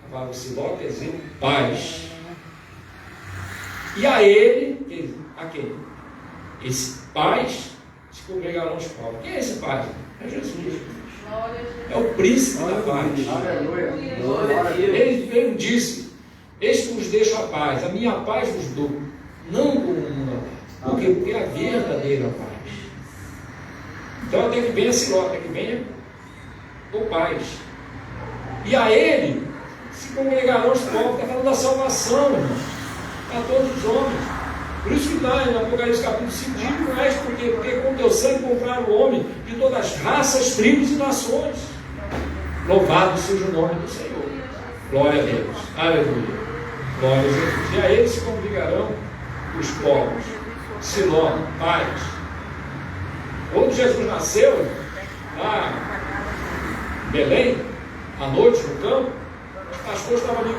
[SPEAKER 1] A palavra Siló quer dizer paz. E a ele, a quem? Esse paz se congregarão os povos. Quem é esse paz? É Jesus. É o príncipe da paz. Ele disse: eis que vos deixo a paz, a minha paz vos dou, não como o mundo dá. Por quê? Porque é a verdadeira paz. Então até que venha Siló, até que venha o paz. E a ele se congregarão os povos. Está falando da salvação, irmão, a todos os homens. Por isso que lá em Apocalipse capítulo 5 diz: não és porque com teu sangue compraram o homem de todas as raças, tribos e nações. Louvado seja o nome do Senhor. Glória a Deus. Aleluia. Glória a Jesus. E a eles se congregarão os povos. Siló, paz. Quando Jesus nasceu, lá Belém, à noite no campo, os pastores estavam ali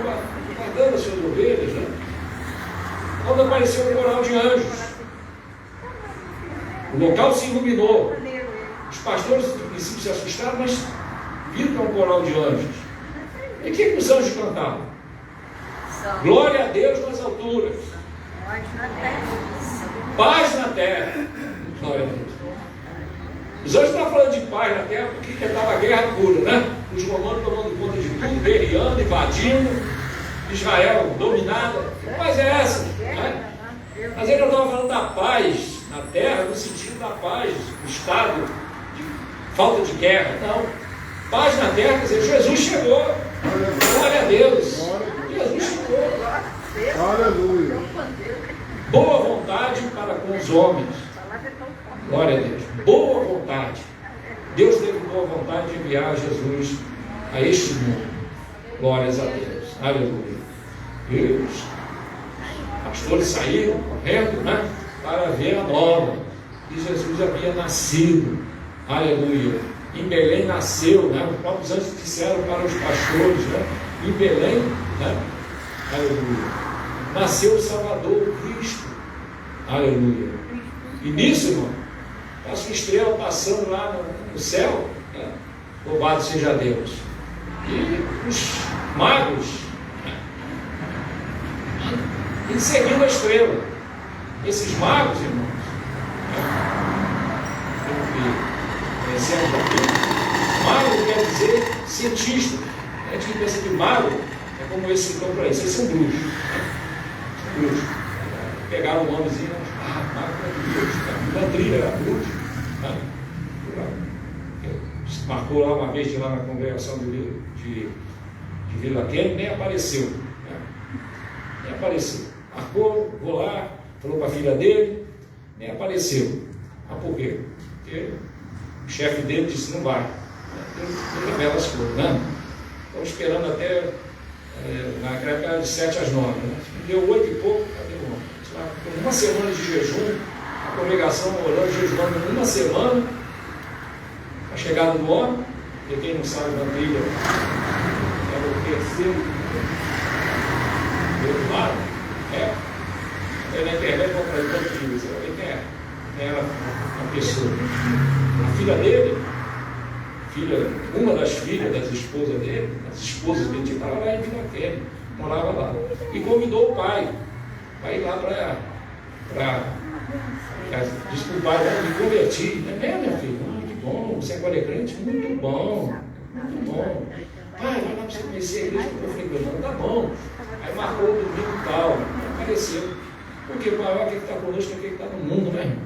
[SPEAKER 1] guardando as suas ovelhas, né? Quando apareceu um coral de anjos, o local se iluminou. Os pastores, no princípio, se assustaram, mas viram que é um coral de anjos. E o que os anjos cantavam? Glória a Deus nas alturas, paz na terra. Glória a Deus. Os anjos estavam falando de paz na terra porque estava a guerra pura, né? Os romanos tomando conta de tudo, guerreando, invadindo, Israel dominada. Que paz é essa? Né? Mas ele estava falando da paz na terra, no sentido da paz, do estado de falta de guerra. Não. Paz na terra, quer dizer, Jesus chegou. Glória a Deus. Jesus chegou.
[SPEAKER 2] Aleluia.
[SPEAKER 1] Boa vontade para com os homens. Glória a Deus. Boa vontade. Deus teve boa vontade de enviar Jesus a este mundo. Glórias a Deus. Aleluia. E os pastores saíram correndo, né, para ver a nova. E Jesus havia nascido. Aleluia. Em Belém nasceu, né? Os próprios anjos disseram para os pastores, né? Em Belém, né? Aleluia. Nasceu o Salvador, o Cristo. Aleluia. E nisso, irmão, a sua estrela passando lá no céu, né? Louvado seja Deus. E os magos, né? E seguindo a estrela. Esses magos, irmãos, mago quer dizer cientista. A gente pensa que mago é como esse então para isso. Esses são bruxos. Bruxos. Pegaram um homenzinho, mago é bruxo. Uma trilha era bruxo. Marcou lá uma vez lá na congregação de Vila Kennedy, nem apareceu. Nem apareceu. Marcou, vou lá, falou para a filha dele, nem apareceu. Mas por quê? Porque o chefe dele disse, não vai. Ele revela as coisas, né? Estamos esperando até, naquela época, de 7 às 9, né? Deu 8 e pouco, cadê o homem? Uma semana de jejum, a congregação orando, jejuando uma semana, a chegada do homem, e quem não sabe da trilha, era o terceiro, do outro lado, na internet, vou fazer tanto dias, era uma pessoa, a filha dele, uma das filhas das esposas dele, as esposas dele, estava lá em Vila Kennedy, morava lá, e convidou o pai para ir lá para desculpar, me convertir, não é mesmo, minha filha? Muito bom, você agora é crente? Muito bom, muito bom. Pai, vai lá para você conhecer a igreja que eu estou frequentando, tá bom. Aí marcou o domingo tal, apareceu. Porque o maior que está conosco é aquele que está no mundo, né, irmão?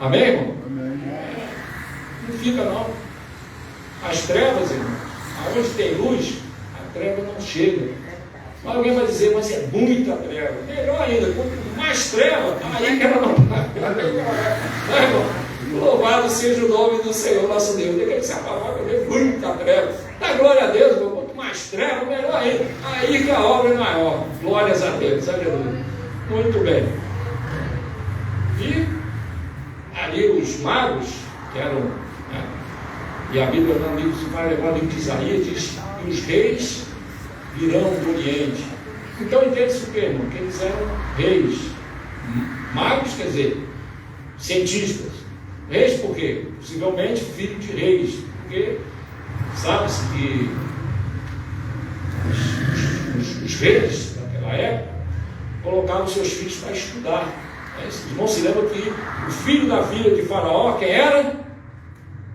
[SPEAKER 1] Amém, irmão? Amém. Não fica, não. As trevas, irmão, aonde tem luz, a treva não chega. Mas alguém vai dizer, mas é muita treva. Melhor ainda, quanto mais treva, aí que ela não vai. Não, irmão? Louvado seja o nome do Senhor nosso Deus. Ele quer que se apagar, é muita treva. Dá glória a Deus, irmão. Quanto mais treva, melhor ainda. Aí que a obra é maior. Glórias a Deus. Aleluia. Muito bem. E ali os magos, que eram, né, e a Bíblia no livro, se vai levar o livro de Isaías, diz que os reis virão do Oriente. Então entende-se o que, irmão? Que eles eram reis. Magos, quer dizer, cientistas. Reis por quê? Possivelmente filho de reis. Porque sabe-se que os reis daquela época colocavam seus filhos para estudar. Os irmãos se lembram que o filho da filha de Faraó, quem era?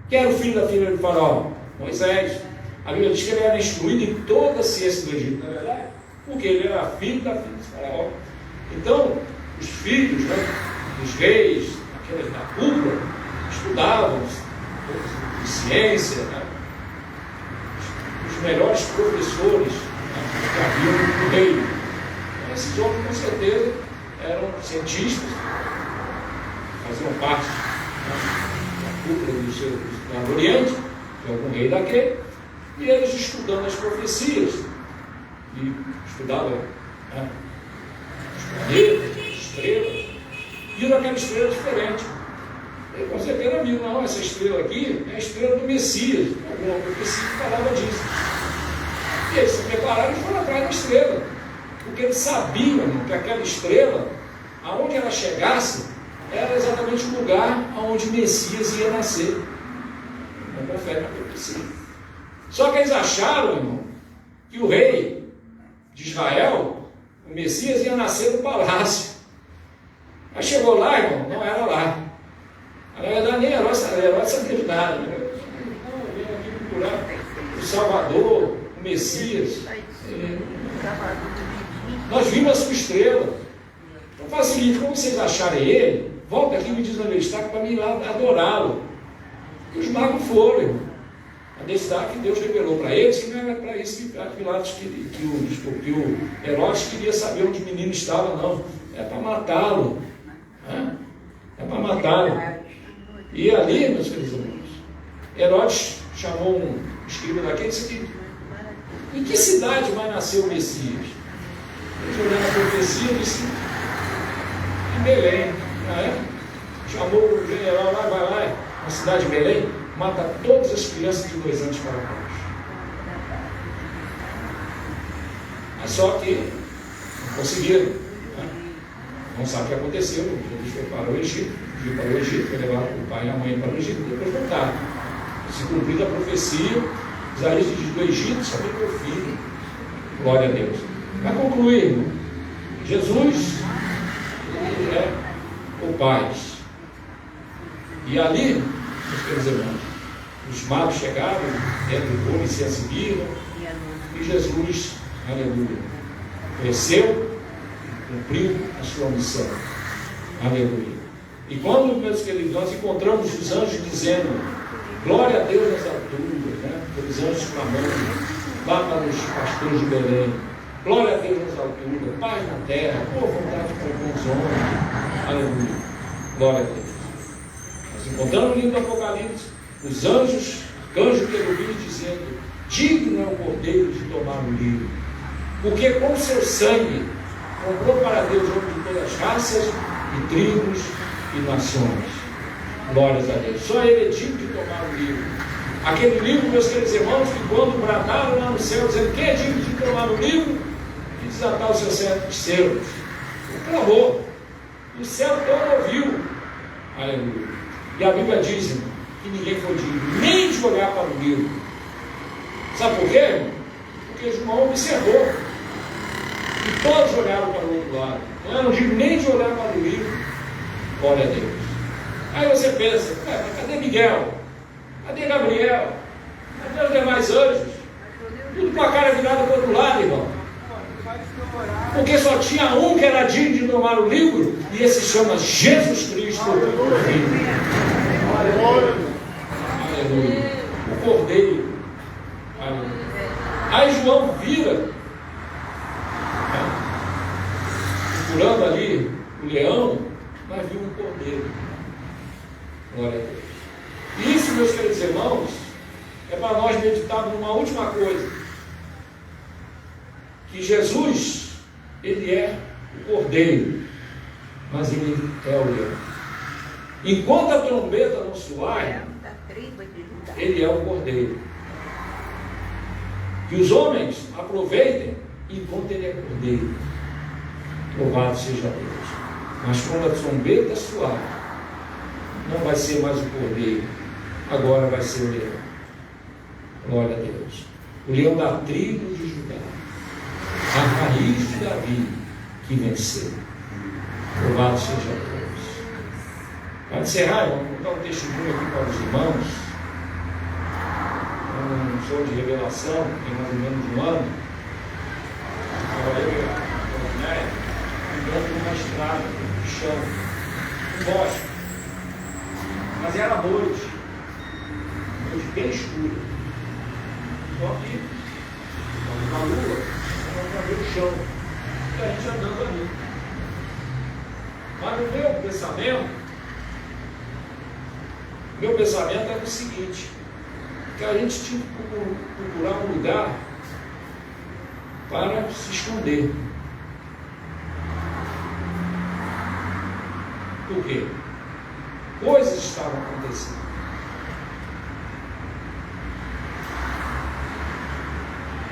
[SPEAKER 1] Quem era o filho da filha de Faraó? Moisés. A Bíblia diz que ele era instruído em toda a ciência do Egito, não é verdade? Porque ele era filho da filha de Faraó. Então, os filhos, né, dos reis, da cúpula, estudavam de ciência, né? Os melhores professores, né, que haviam no reino. Esses homens, com certeza, eram cientistas, faziam parte, né, da cúpula do Oriente, de algum rei daquele, e eles estudando as profecias, e estudavam, né, os planetas, as estrelas, viram aquela estrela diferente. E com certeza viram, não, essa estrela aqui é a estrela do Messias. Alguma profecia que falava disso. E eles se prepararam e foram atrás da estrela. Porque eles sabiam, irmão, que aquela estrela, aonde ela chegasse, era exatamente o lugar onde o Messias ia nascer. É profeta na profecia. Só que eles acharam, irmão, que o rei de Israel, o Messias, ia nascer no palácio. Aí chegou lá, irmão, não era lá. Na verdade, nem Herodes sabia de nada. Não, vem aqui procurar o Salvador, o Messias. Nós vimos a sua estrela. Então faz o seguinte, como vocês acharem ele, volta aqui e me diz onde ele está, para mim ir lá adorá-lo. E os magos foram, irmão. A destaque que Deus revelou para eles que não era para isso que Pilatos queria, que o Herodes queria saber onde o menino estava, não. É para matá-lo. É para matá-lo. E ali, meus queridos irmãos, Herodes chamou um escriba daquele e disse: em que cidade vai nascer o Messias? Ele olhando a profecia e disse: em Belém. Chamou o general lá, vai lá, na cidade de Belém, mata todas as crianças de 2 anos para baixo. Mas só que não conseguiram. Não sabe o que aconteceu. Jesus foi para o Egito, fugiu para o Egito, foi levado o pai e a mãe para o Egito e depois voltaram. Se cumpriu a profecia, Isaías diz: do Egito chamei meu filho. Glória a Deus. Para concluir, irmão, Jesus, ele é o Pai. E ali, meus queridos irmãos, os magos chegaram, dentro do povo, e se seguiram, e Jesus, aleluia, cresceu, cumpriu a sua missão. Aleluia. E quando, meus queridos, nós encontramos os anjos dizendo: glória a Deus nas alturas, né? Os anjos clamando lá para os pastores de Belém: glória a Deus nas alturas, paz na terra, boa vontade para os homens. Aleluia. Glória a Deus. Nós encontramos no livro do Apocalipse os anjos, arcanjos querubins dizendo: digno é o Cordeiro de tomar o livro, porque com seu sangue comprou para Deus homens de todas as raças e tribos e nações. Glórias a Deus. Só ele é digno de tomar o livro. Aquele livro, meus queridos irmãos, que quando bradaram lá no céu, dizendo: quem é digno de tomar o livro e desatar os seus selos? Ele clamou. E o céu todo ouviu. Aleluia. E a Bíblia diz, irmão, que ninguém foi digno nem de olhar para o livro. Sabe por quê, irmão? Porque João observou. E todos olharam para o outro lado. Não eram dignos nem de olhar para o livro. Glória a Deus. Aí você pensa: cadê Miguel? Cadê Gabriel? Cadê os demais anjos? Tudo com a cara virada para o outro lado, irmão. Porque só tinha um que era digno de tomar o livro, e esse se chama Jesus Cristo, o Filho. Aleluia. O Cordeiro. Aleluia. Aí João vira, procurando ali o leão, mas viu um cordeiro. Glória a Deus. E isso, meus queridos irmãos, é para nós meditarmos numa última coisa: que Jesus, ele é o cordeiro, mas ele é o leão. Enquanto a trombeta não soar, ele é o cordeiro. Que os homens aproveitem enquanto ele é cordeiro. Louvado seja Deus. Mas quando a trombeta soar, não vai ser mais o cordeiro, agora vai ser o leão. Glória a Deus. O leão da tribo de Judá, a raiz de Davi, que venceu. Louvado seja Deus. Para encerrar, eu vou dar um testemunho aqui para os irmãos. Um show de revelação, tem mais ou menos um ano. Trabalhei numa estrada, no chão, um bosque. Mas era noite bem escura. Só que, na lua, não para ver o chão. E a gente andando ali. Mas o meu pensamento era o seguinte: que a gente tinha que procurar um lugar para se esconder. Por quê? Coisas estavam acontecendo.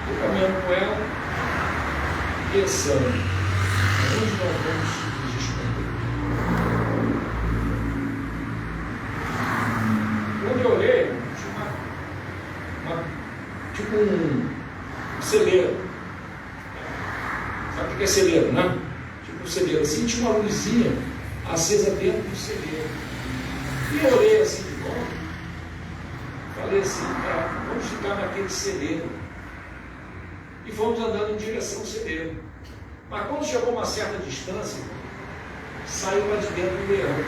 [SPEAKER 1] Eu caminhando com ela, pensando, onde nós vamos nos esconder? Quando eu olhei, tinha tipo um celeiro. Sabe o que é celeiro, né? Tipo um celeiro assim, tinha uma luzinha acesa dentro do celeiro. E eu olhei assim de volta, falei assim, vamos ficar naquele celeiro. E fomos andando em direção ao celeiro. Mas quando chegou a uma certa distância, saiu lá de dentro um leão.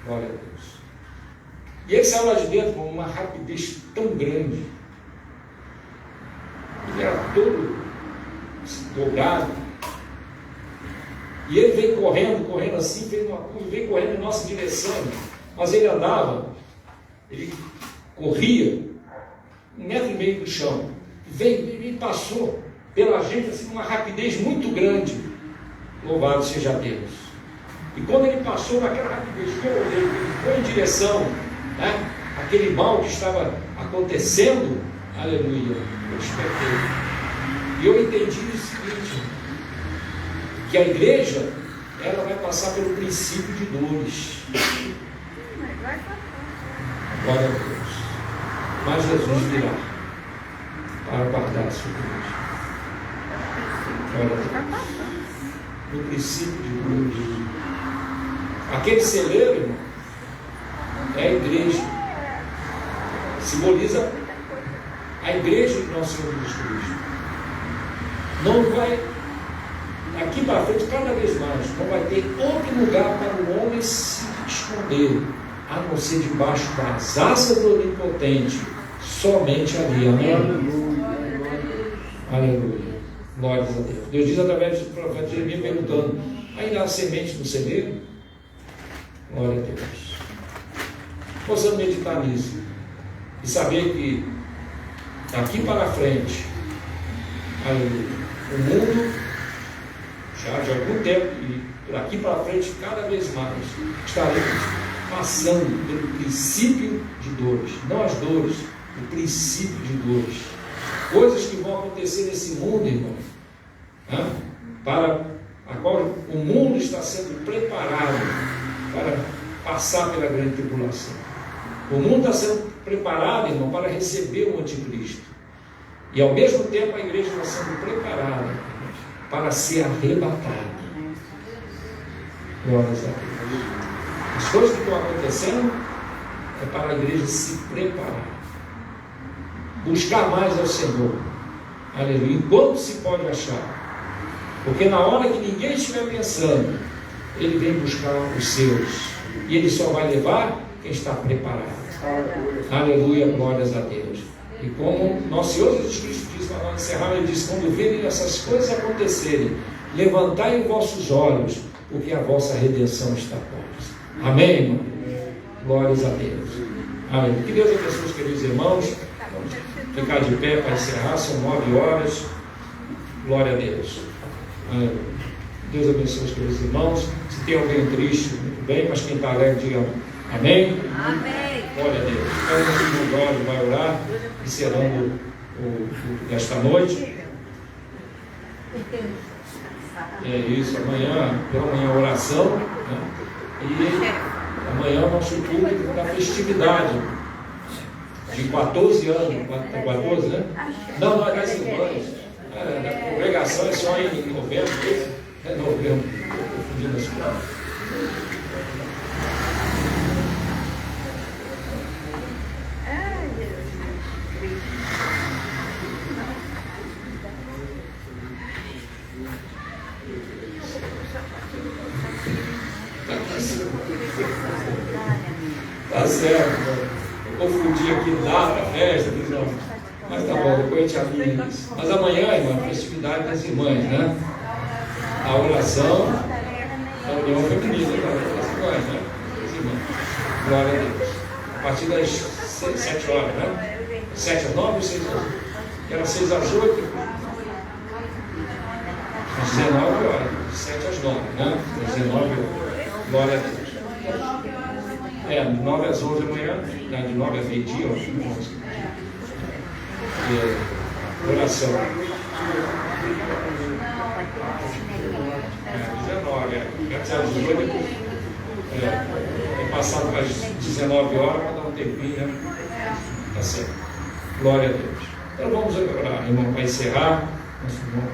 [SPEAKER 1] Glória a Deus. E ele saiu lá de dentro com uma rapidez tão grande. Ele era todo dolgado. E ele veio correndo assim, fez uma curva, veio correndo em nossa direção. Mas ele andava, ele corria 1,5 metro do chão. Veio e passou pela gente assim, com uma rapidez muito grande. Louvado seja Deus. E quando ele passou naquela rapidez que eu olhei, ele foi em direção, né, àquele mal que estava acontecendo, aleluia, eu despertei. E eu entendi o seguinte, que a igreja, ela vai passar pelo princípio de dores. Glória a Deus. Mas Jesus virá para guardar a sua igreja. Glória a Deus. No princípio de dores. Aquele celeiro, irmão, é a igreja. Simboliza a igreja de nosso Senhor Jesus Cristo. Não vai, daqui para frente, cada vez mais, não vai ter outro lugar para o homem se esconder, a não ser debaixo das asas do Onipotente, somente ali. Amém? Aleluia. Glórias a Deus. Deus diz através do profeta Jeremias perguntando, ainda há semente no celeiro? Glória a Deus. Possamos meditar nisso e saber que daqui para frente, aleluia, o mundo já de algum tempo e daqui para frente cada vez mais estaremos passando pelo princípio de dores, não as dores, o princípio de dores, coisas que vão acontecer nesse mundo, irmão, né? Para a qual o mundo está sendo preparado para passar pela grande tribulação. O mundo está sendo preparado, irmão, para receber o anticristo. E ao mesmo tempo a igreja está sendo preparada para ser arrebatada. Glórias a Deus. As coisas que estão acontecendo é para a igreja se preparar. Buscar mais ao Senhor. Aleluia. Enquanto se pode achar. Porque na hora que ninguém estiver pensando, Ele vem buscar os seus. E Ele só vai levar quem está preparado. Aleluia, glórias a Deus. E como nosso Senhor Jesus Cristo diz lá no encerrar, Ele diz, quando verem essas coisas acontecerem, levantai os vossos olhos, porque a vossa redenção está próxima. Amém, irmão? Glórias a Deus. Amém. Que Deus abençoe os queridos irmãos. Vamos ficar de pé para encerrar, são 9 horas. Glória a Deus. Amém. Deus abençoe os queridos irmãos. Se tem alguém triste, muito bem, mas quem está alegre, diga amém. Amém. Glória a Deus. Então, o irmão vai orar, encerrando o culto desta noite. É isso, amanhã, pela manhã, oração, né? E amanhã o nosso culto da festividade de 14 anos. 14, né? Não, é das irmãs. A congregação é só em novembro. É novembro. Estou confundindo as coisas. Tá certo, eu confundi aqui data, festa, mas tá bom, depois a gente alinha isso. Mas amanhã, irmã, a festividade das irmãs, né? A oração, a união feminina das irmãs, né? Das irmãs. Glória a Deus. A partir das 7 horas, né? 7 às 9 ou 6 às 8? Que era 6 às 8. Às 19 horas, de 7 às 9, né? Às 19 horas. Glória a Deus. De 9 às 11 da manhã, de 9 às meio-dia, oração. 19, antes às 18, tem passado para as 19 horas para dar um tempinho, né? Tá certo. Glória a Deus. Então vamos orar, irmão, para encerrar. Nosso irmão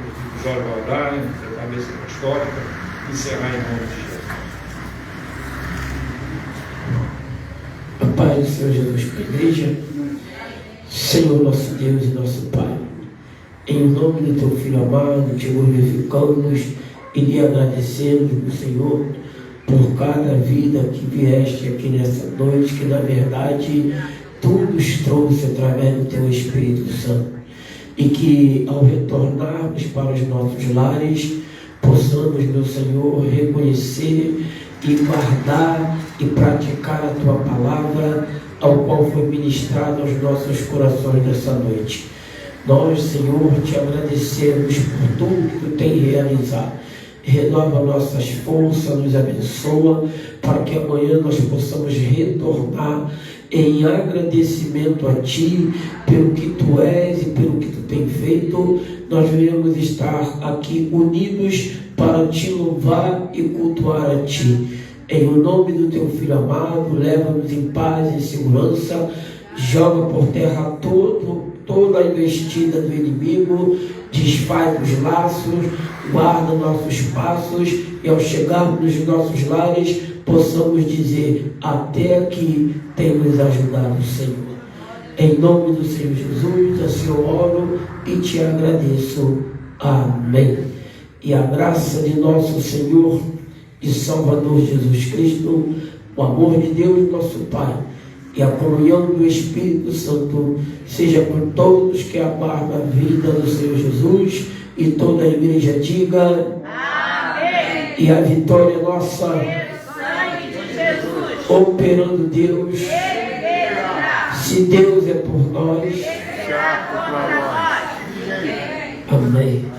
[SPEAKER 1] Jorge vai orar, a cabeça apostólica, encerrar em nome de Jesus.
[SPEAKER 2] A paz do Senhor Jesus para a igreja. Senhor nosso Deus e nosso Pai, em nome do Teu Filho amado, Te glorificamos e lhe agradecemos, Senhor, por cada vida que vieste aqui nessa noite, que na verdade Tu nos trouxe através do Teu Espírito Santo, e que ao retornarmos para os nossos lares, possamos, meu Senhor, reconhecer e guardar e praticar a Tua palavra, ao qual foi ministrado aos nossos corações nessa noite. Nós, Senhor, Te agradecemos por tudo que Tu tem realizado. Renova nossas forças, nos abençoa, para que amanhã nós possamos retornar em agradecimento a Ti, pelo que Tu és e pelo que Tu tem feito. Nós venhamos estar aqui unidos para Te louvar e cultuar a Ti. Em nome do Teu Filho amado, leva-nos em paz e segurança, joga por terra toda a investida do inimigo, desfaz os laços, guarda nossos passos, e ao chegarmos nos nossos lares, possamos dizer: até aqui tem nos ajudado o Senhor. Em nome do Senhor Jesus, assim eu oro e Te agradeço. Amém. E a graça de nosso Senhor e Salvador Jesus Cristo, o amor de Deus nosso Pai e a comunhão do Espírito Santo seja com todos que aguardam a vida do Senhor Jesus, e toda a igreja diga amém. E a vitória nossa, sangue de Jesus, operando Deus, se Deus é por nós, amém.